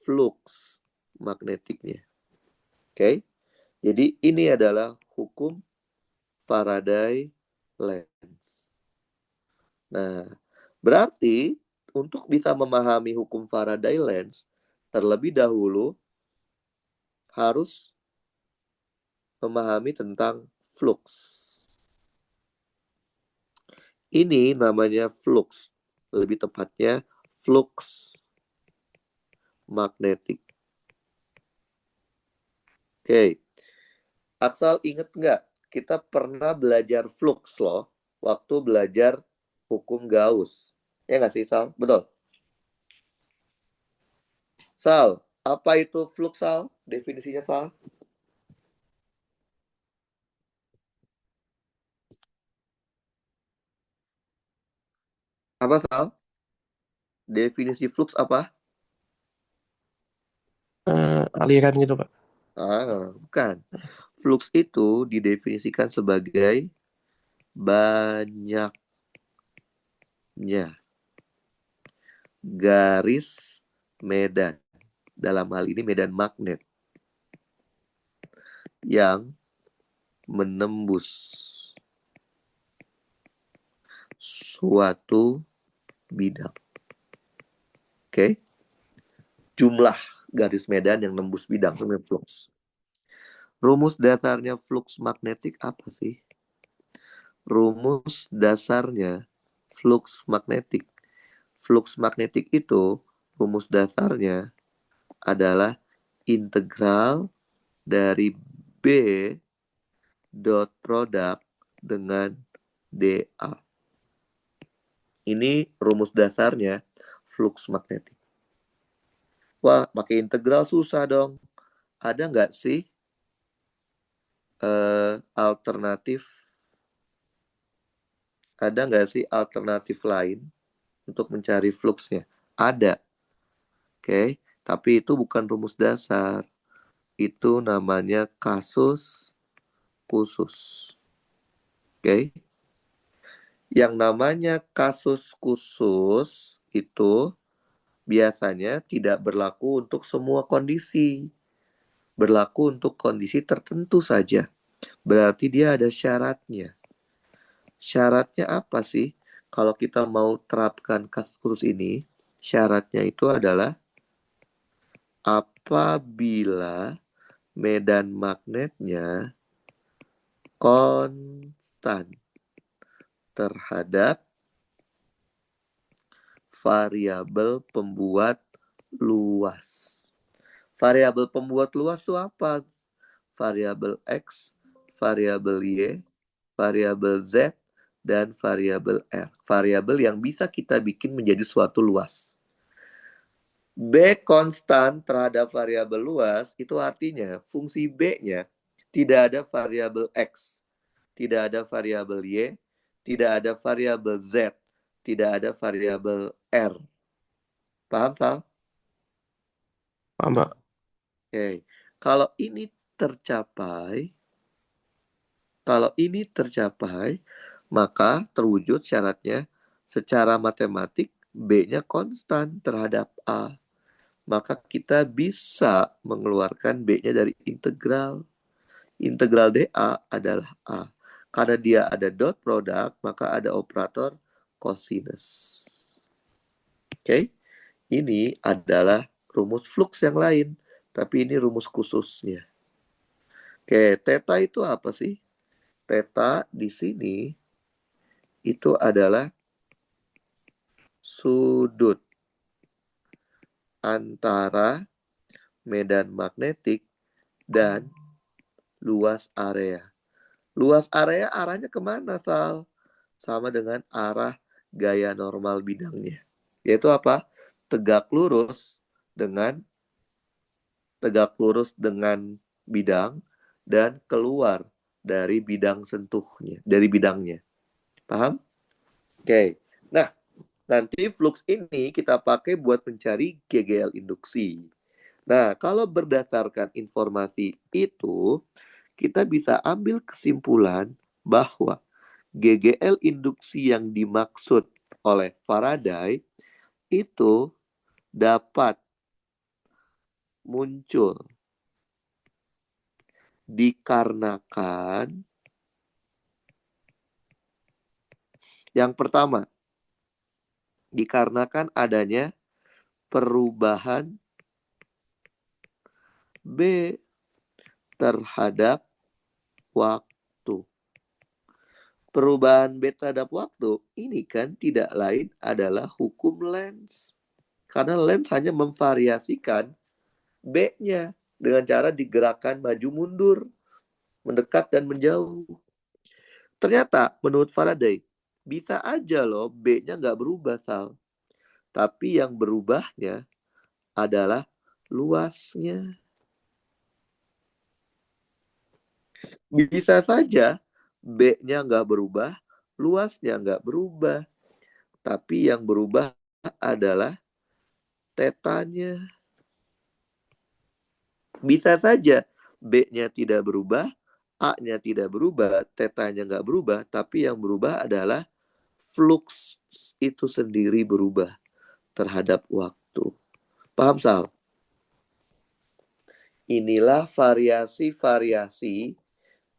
flux magnetiknya. Jadi ini adalah hukum Faraday Lenz. Nah, berarti untuk bisa memahami hukum Faraday Lenz, terlebih dahulu harus memahami tentang flux. Ini namanya flux. Lebih tepatnya flux magnetik. Aksal inget nggak? Kita pernah belajar flux loh. Waktu belajar hukum Gauss. Ya nggak sih, Sal? Betul? Sal, apa itu flux, Sal? Definisinya, Sal? Apa, Sal? Definisi flux apa? Aliran gitu, Pak. Bukan. Flux itu didefinisikan sebagai banyaknya garis medan. Dalam hal ini medan magnet yang menembus suatu bidang. Jumlah garis medan yang nembus bidang itu namanya flux. Rumus dasarnya flux magnetik apa sih? Rumus dasarnya flux magnetik. Flux magnetik itu rumus dasarnya adalah integral dari B dot produk dengan dA. Ini rumus dasarnya flux magnetik. Wah, pakai integral susah dong. Ada nggak sih alternatif Ada nggak sih alternatif lain untuk mencari fluxnya? Ada, oke. Tapi itu bukan rumus dasar. Itu namanya kasus khusus, oke. Yang namanya kasus khusus itu biasanya tidak berlaku untuk semua kondisi. Berlaku untuk kondisi tertentu saja. Berarti dia ada syaratnya. Syaratnya apa sih? Kalau kita mau terapkan kasus khusus ini, syaratnya itu adalah apabila medan magnetnya konstan terhadap variabel pembuat luas. Variabel pembuat luas itu apa? Variabel X, variabel Y, variabel Z, dan variabel R. Variabel yang bisa kita bikin menjadi suatu luas. B konstan terhadap variabel luas itu artinya fungsi B-nya tidak ada variabel X, tidak ada variabel Y, tidak ada variabel Z, tidak ada variabel R. Paham, Sal? Paham, Pak? Oke. Kalau ini tercapai, kalau ini tercapai, maka terwujud syaratnya secara matematik B-nya konstan terhadap A. Maka kita bisa mengeluarkan B-nya dari integral. Integral dA adalah A. Karena dia ada dot product, maka ada operator cosinus. Oke, ini adalah rumus flux yang lain, tapi ini rumus khususnya. Oke, theta itu apa sih? Theta di sini itu adalah sudut antara medan magnetik dan luas area. Luas area arahnya kemana, Sal? Sama dengan arah gaya normal bidangnya. Yaitu apa? Tegak lurus dengan bidang dan keluar dari bidang sentuhnya, dari bidangnya. Paham? Oke. Nah, nanti flux ini kita pakai buat mencari GGL induksi. Nah, kalau berdasarkan informasi itu, kita bisa ambil kesimpulan bahwa GGL induksi yang dimaksud oleh Faraday itu dapat muncul dikarenakan yang pertama, dikarenakan adanya perubahan B terhadap waktu. Perubahan B terhadap waktu ini kan tidak lain adalah hukum Lenz. Karena Lenz hanya memvariasikan B-nya dengan cara digerakkan maju mundur, mendekat dan menjauh. Ternyata menurut Faraday, bisa aja loh B-nya nggak berubah, Sal. Tapi yang berubahnya adalah luasnya. Bisa saja B-nya nggak berubah, luasnya nggak berubah. Tapi yang berubah adalah tetanya. Bisa saja B-nya tidak berubah, A-nya tidak berubah, tetanya nggak berubah, tapi yang berubah adalah flux itu sendiri berubah terhadap waktu. Paham, Sal? Inilah variasi-variasi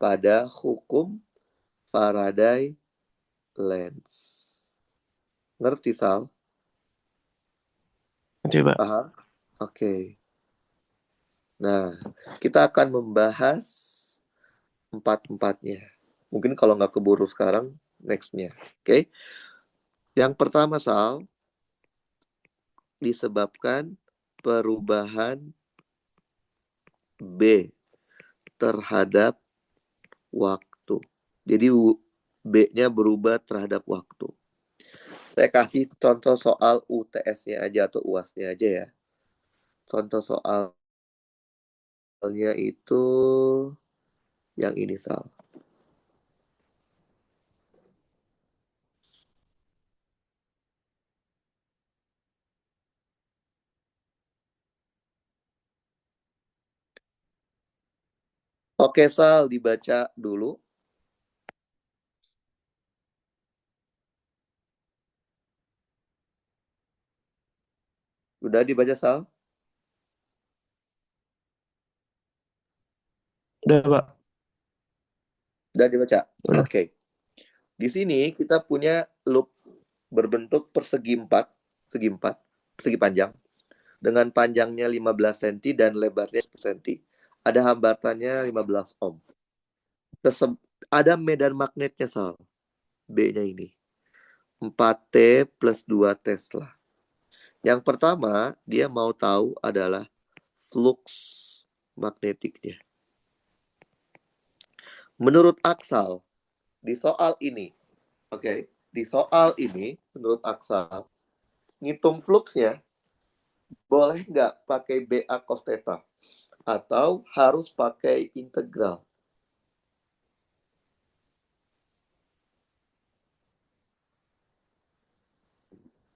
pada hukum Faraday-Lenz. Ngerti, Sal? Nanti, Pak. Paham? Oke. Nah, kita akan membahas empat-empatnya. Mungkin kalau nggak keburu sekarang, next-nya. Oke? Yang pertama, Sal, disebabkan perubahan B terhadap waktu. Jadi B-nya berubah terhadap waktu. Saya kasih contoh soal UTS-nya aja atau UAS-nya aja ya. Contoh soalnya itu yang ini, Sal. Oke, Sal, dibaca dulu. Udah dibaca, Sal? Udah, Pak. Udah dibaca? Udah. Oke. Di sini kita punya loop berbentuk segi empat, persegi panjang, dengan panjangnya 15 cm dan lebarnya 10 cm. Ada hambatannya 15 ohm. Ada medan magnetnya, Sal. B-nya ini. 4T plus 2 Tesla. Yang pertama, dia mau tahu adalah flux magnetiknya. Menurut Aksal, di soal ini, di soal ini, menurut Aksal, ngitung fluxnya boleh nggak pakai BA cos theta? Atau harus pakai integral?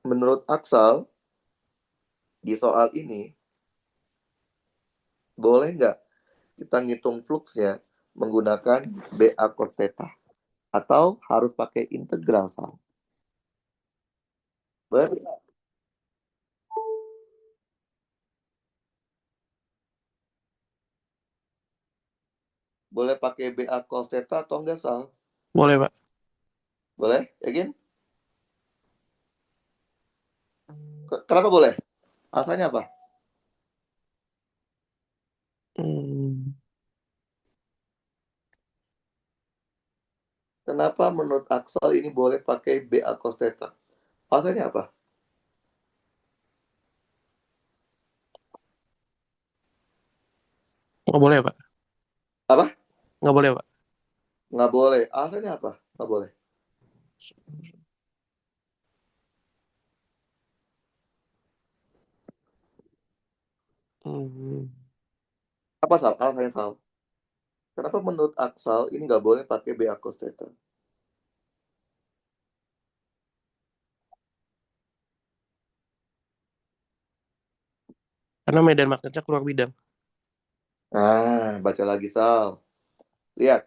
Menurut Aksal, di soal ini, boleh nggak kita ngitung fluxnya menggunakan BA cos theta? Atau harus pakai integral, Sal? Boleh, boleh pakai BA cos theta atau enggak, Sal? Boleh, Pak. Boleh, yakin? Kenapa boleh? Alasannya apa? Hmm. Kenapa menurut Aksal ini boleh pakai BA cos theta? Alasannya apa? Nggak boleh, Pak. Apa? Nggak boleh, Pak. Nggak boleh. Alasannya apa? Nggak boleh. Hmm. Apa, Sal? Alasannya, Sal? Kenapa menurut Aksal ini nggak boleh pakai BA cos theta? Karena medan magnetnya keluar bidang. Nah, baca lagi, Sal. Lihat,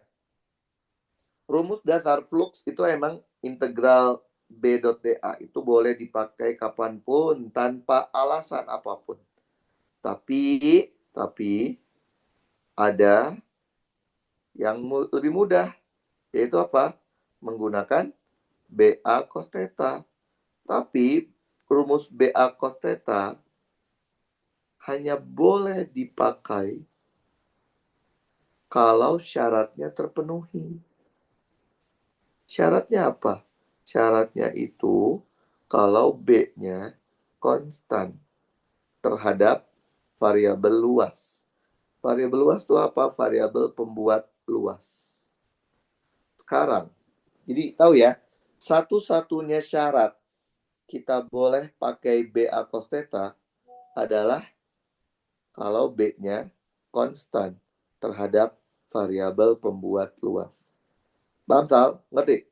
rumus dasar flux itu emang integral B dot dA itu boleh dipakai kapanpun tanpa alasan apapun. Tapi ada yang lebih mudah, yaitu apa? Menggunakan BA cos theta. Tapi rumus BA cos theta hanya boleh dipakai kalau syaratnya terpenuhi. Syaratnya apa? Syaratnya itu kalau B-nya konstan terhadap variabel luas. Variabel luas itu apa? Variabel pembuat luas. Sekarang, jadi tahu ya, satu-satunya syarat kita boleh pakai BA cos theta adalah kalau B-nya konstan terhadap variabel pembuat luas. Paham, Sal? Ngerti?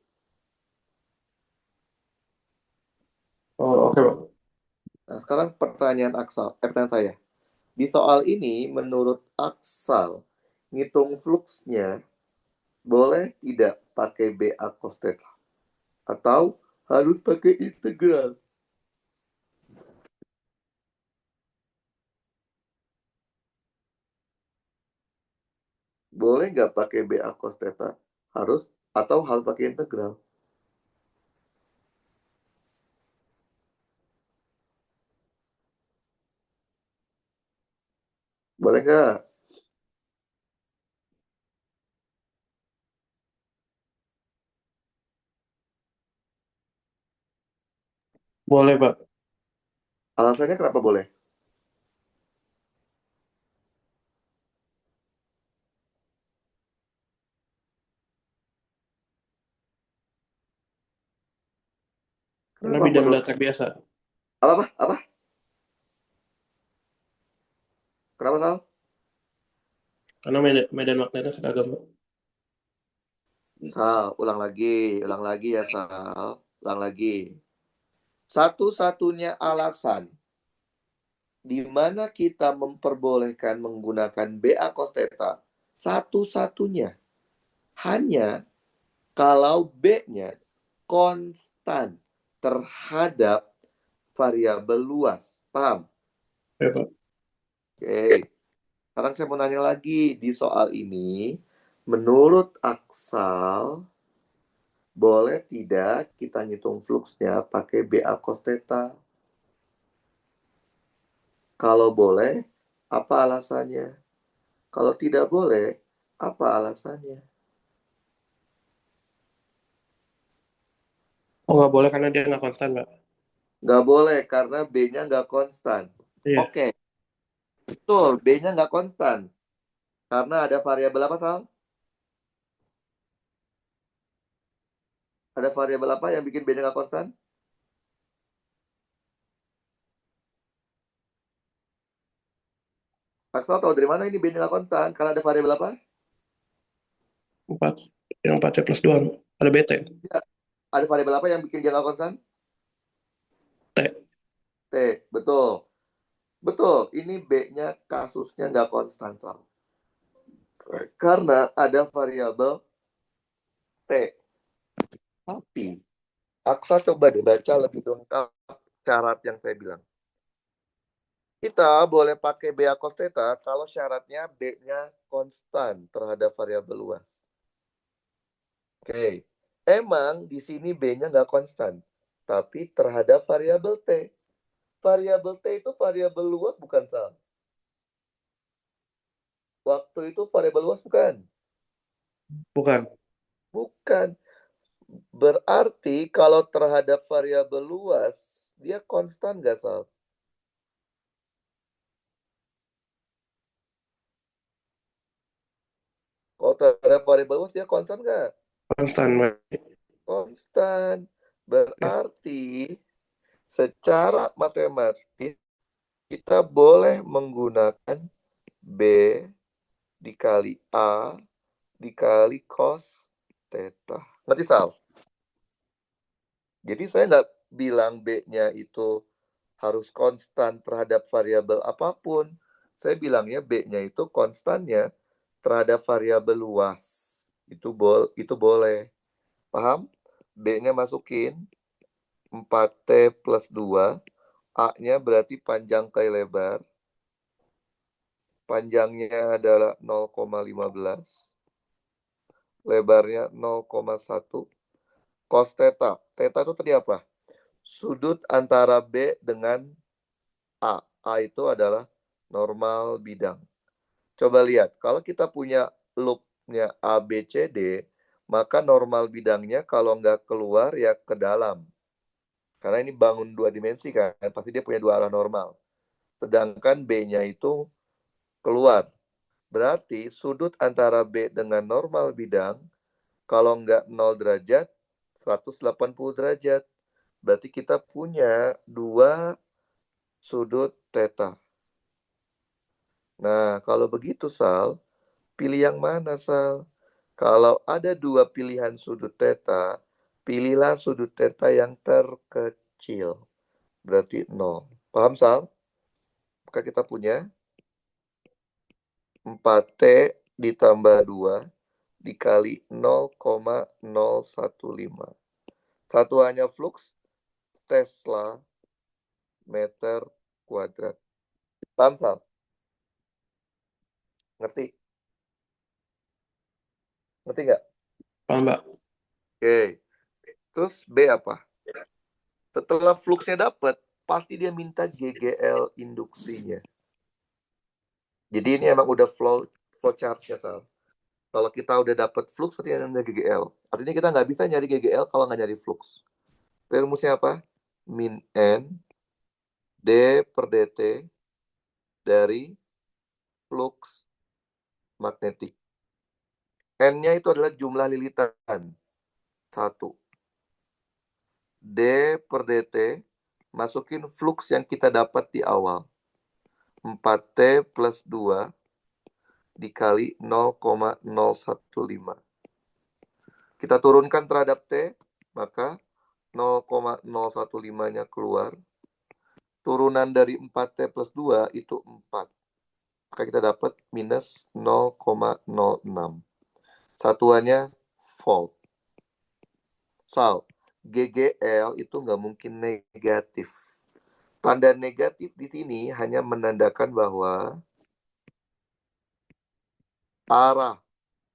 Oh, oke, Pak. Nah, sekarang pertanyaan saya. Di soal ini, menurut Aksal, ngitung fluxnya boleh tidak pakai BA cos theta? Atau harus pakai integral? Boleh nggak pakai BA cos theta? Harus atau harus pakai integral? Boleh nggak? Boleh, Pak. Alasannya kenapa boleh? Karena Kenapa bidang menurut datar biasa. apa? Apa? Kenapa, Sal? Karena medan magnetnya seragam, Pak. Sal, ulang lagi ya, Sal. Ulang lagi. Satu-satunya alasan di mana kita memperbolehkan menggunakan BA cos theta Satu-satunya. Hanya kalau B-nya konstan terhadap variabel luas. Paham? Ya, Pak. Oke. Sekarang saya mau nanya lagi di soal ini. Menurut Aksal, boleh tidak kita ngitung fluxnya pakai BA cos theta? Kalau boleh, apa alasannya? Kalau tidak boleh, apa alasannya? Oh, nggak boleh karena dia nggak konstan, Pak. Nggak boleh karena B-nya nggak konstan. Iya, Oke, betul. B-nya nggak konstan. Karena ada variabel apa, Sal? Ada variabel apa yang bikin B-nya nggak konstan? Pascal tahu dari mana ini B-nya nggak konstan? Karena ada variabel apa? 4. Yang 4C plus 2. Ada BT. Ya, ada variabel apa yang bikin dia nggak konstan? T. T, betul. Betul, ini B-nya kasusnya nggak konstan, Sal. Karena ada variabel T. Tapi, Aksa coba deh baca lebih lengkap syarat yang saya bilang. Kita boleh pakai BA cos theta kalau syaratnya B-nya konstan terhadap variabel luas. Oke, emang di sini B-nya nggak konstan, tapi terhadap variabel T. Variabel T itu variabel luas bukan, Sal? Waktu itu variabel luas bukan? Bukan. Bukan. Berarti kalau terhadap variabel luas, dia konstan nggak, Sal? Kalau terhadap variabel luas, dia konstan nggak? Konstan, Pak. Konstan. Ya. Berarti secara matematis kita boleh menggunakan B dikali A dikali cos theta. Ngerti, Sal? Jadi saya nggak bilang B-nya itu harus konstan terhadap variabel apapun. Saya bilangnya B-nya itu konstannya terhadap variabel luas. Itu boleh. Paham? B-nya masukin 4T plus 2. A-nya berarti panjang kali lebar. Panjangnya adalah 0,15. Lebarnya 0,1. Cos theta. Theta itu tadi apa? Sudut antara B dengan A. A itu adalah normal bidang. Coba lihat, kalau kita punya loopnya A, B, C, D, maka normal bidangnya kalau nggak keluar ya ke dalam. Karena ini bangun dua dimensi kan, pasti dia punya dua arah normal. Sedangkan B-nya itu keluar. Berarti sudut antara B dengan normal bidang, kalau nggak 0 derajat, 180 derajat. Berarti kita punya dua sudut theta. Nah, kalau begitu, Sal, pilih yang mana, Sal? Kalau ada dua pilihan sudut theta, pilihlah sudut theta yang terkecil. Berarti 0. Paham, Sal? Maka kita punya 4T ditambah 2 dikali 0,015. Satuannya flux Tesla meter kuadrat. Paham, Sal? Ngerti? Ngerti nggak? Paham, Pak? Oke. Terus B apa? Setelah fluxnya dapat, pasti dia minta GGL induksinya. Jadi ini emang udah flow chartnya, Sal. Kalau kita udah dapat flux, pasti ada GGL. Artinya kita nggak bisa nyari GGL kalau nggak nyari flux. Rumusnya apa? Min N D per dt dari flux magnetik. N-nya itu adalah jumlah lilitan. 1. D per dt, masukin flux yang kita dapat di awal. 4T plus 2 dikali 0,015. Kita turunkan terhadap T, maka 0,015-nya keluar. Turunan dari 4T plus 2 itu 4. Maka kita dapat minus 0,06. Satuannya volt. Sal, GGL itu nggak mungkin negatif. Tanda negatif di sini hanya menandakan bahwa arah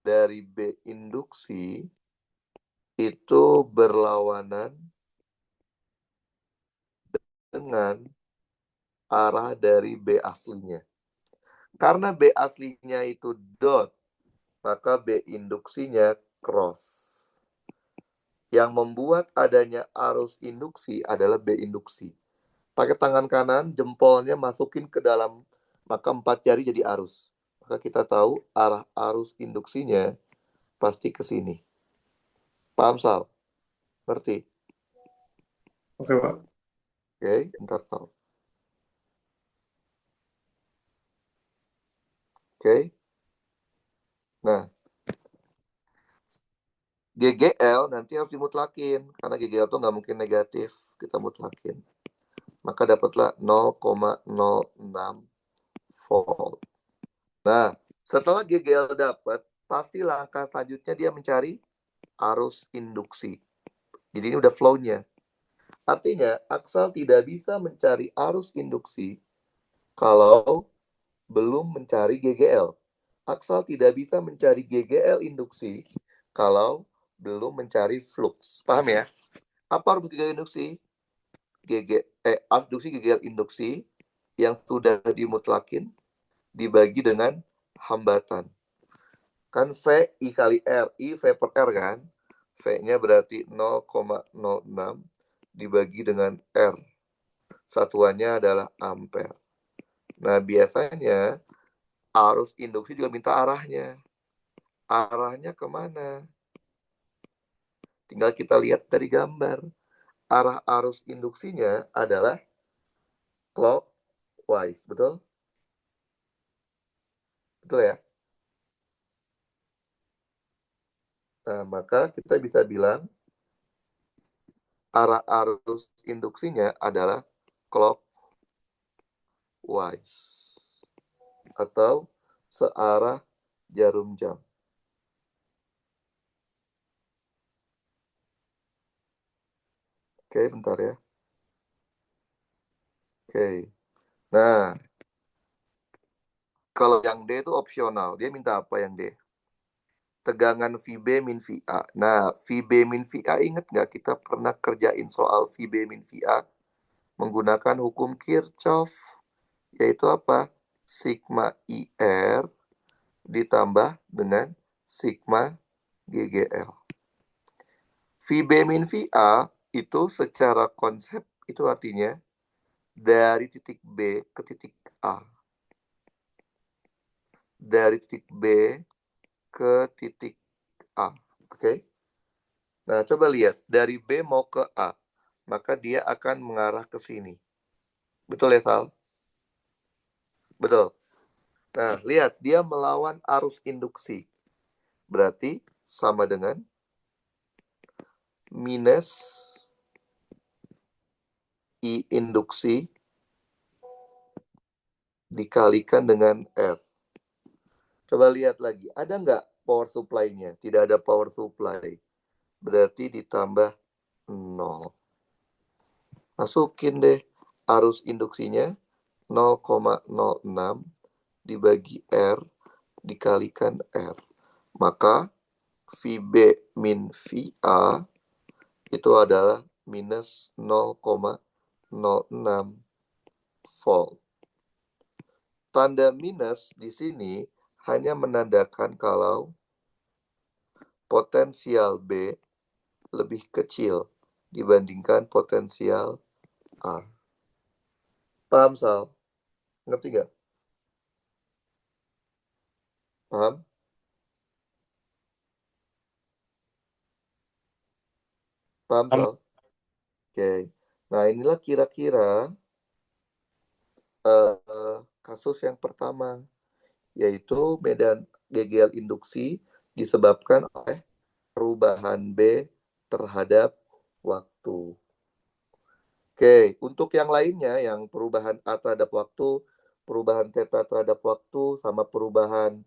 dari B induksi itu berlawanan dengan arah dari B aslinya. Karena B aslinya itu dot, maka B induksinya cross. Yang membuat adanya arus induksi adalah B induksi. Pakai tangan kanan, jempolnya masukin ke dalam, maka 4 jari jadi arus. Maka kita tahu arah arus induksinya pasti ke sini. Paham, Sal? Ngerti? Oke, Pak. Oke, ntar tahu. Oke. Nah, GGL nanti harus dimutlakin. Karena GGL itu nggak mungkin negatif. Kita mutlakin. Maka dapatlah 0,06 volt. Nah, setelah GGL dapat, pasti langkah selanjutnya dia mencari arus induksi. Jadi ini udah flow-nya. Artinya, Aksal tidak bisa mencari arus induksi kalau belum mencari GGL. Aksal tidak bisa mencari GGL induksi kalau belum mencari flux. Paham ya? Apa arus GGL induksi? Arus induksi GGL induksi yang sudah dimutlakin dibagi dengan hambatan. Kan V I kali R. I V per R kan? V-nya berarti 0,06 dibagi dengan R. Satuannya adalah ampere. Nah, biasanya arus induksi juga minta arahnya. Arahnya kemana? Tinggal kita lihat dari gambar. Arah arus induksinya adalah clockwise. Betul? Betul ya? Nah, maka kita bisa bilang arah arus induksinya adalah clockwise. Atau searah jarum jam. Oke, bentar ya. Oke. Nah, kalau yang D itu opsional. Dia minta apa yang D? Tegangan VB min VA. Nah, VB min VA ingat nggak kita pernah kerjain soal VB min VA menggunakan hukum Kirchhoff, yaitu apa? Sigma IR ditambah dengan sigma GGL. VB min VA itu secara konsep itu artinya dari titik B ke titik A. Dari titik B ke titik A. Oke? Nah, coba lihat. Dari B mau ke A. Maka dia akan mengarah ke sini. Betul ya, Sal? Betul. Nah, lihat. Dia melawan arus induksi. Berarti sama dengan minus I induksi dikalikan dengan R. Coba lihat lagi. Ada nggak power supply-nya? Tidak ada power supply. Berarti ditambah 0. Masukin deh arus induksinya 0,06 dibagi R dikalikan R. Maka VB min VA itu adalah minus 0,06 volt. Tanda minus di sini hanya menandakan kalau potensial B lebih kecil dibandingkan potensial A. Paham, Sal? Ngerti nggak? Paham? Paham, Sal? Oke. Nah, inilah kira-kira kasus yang pertama, yaitu medan GGL induksi disebabkan oleh perubahan B terhadap waktu. Oke, untuk yang lainnya, yang perubahan A terhadap waktu, perubahan theta terhadap waktu sama perubahan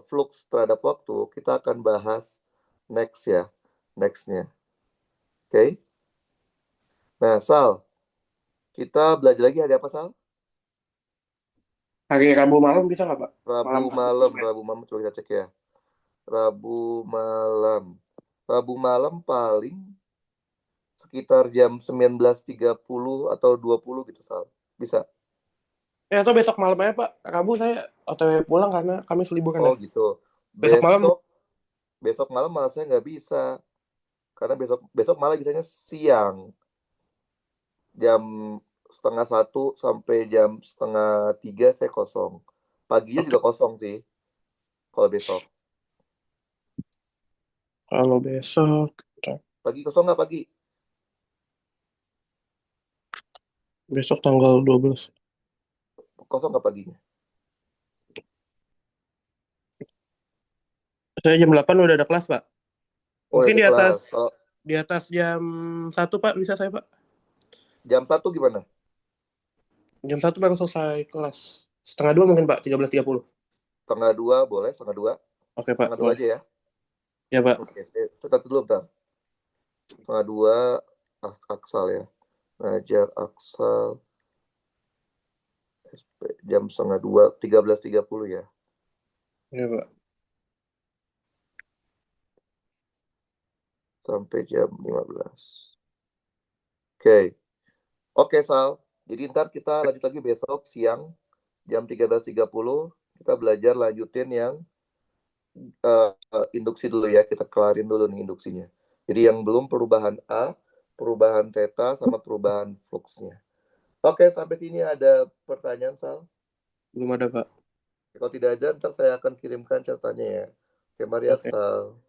flux terhadap waktu, kita akan bahas nextnya. Oke? Nah, Sal, kita belajar lagi hari apa, Sal? Hari Rabu malam bisa nggak, Pak? Malam hari. Rabu malam, coba kita cek ya. Rabu malam. Rabu malam paling sekitar jam 19.30 atau 20 gitu, Sal. Bisa? Atau besok malam aja, Pak. Rabu saya OTW pulang karena kami liburan Oh ya. gitu. Besok malam, Besok besok malam malah saya nggak bisa. Karena besok besok malah bisanya siang. Jam setengah satu sampai jam setengah tiga saya kosong. Paginya oke. juga kosong sih kalau besok. Kalau besok, Pagi kosong nggak pagi? besok tanggal 12. Kosong nggak paginya? Saya jam 8 udah ada kelas, Pak. Oh, Mungkin ada kelas. Kalau di atas jam 1, Pak, bisa saya, Pak. jam satu gimana? Jam 1 baru selesai kelas. Setengah 2 mungkin, Pak, 13.30. Setengah dua boleh, setengah dua. Oke, Pak, Setengah dua boleh. aja ya. Ya, Pak. Oke, catat dulu bentar. Setengah dua, Aksal ya. Ngajar Aksal jam setengah dua, 13.30 ya. Ya, Pak. Sampai jam 15. Oke. Oke, Sal. Jadi ntar kita lanjut lagi besok siang jam 13.30. Kita belajar lanjutin yang induksi dulu ya. Kita kelarin dulu nih induksinya. Jadi yang belum perubahan A, perubahan theta, sama perubahan fluxnya. Oke, sampai sini ada pertanyaan, Sal? Belum ada, Pak. Kalau tidak ada, ntar saya akan kirimkan catatannya ya. Oke, mari Oke. Aksal.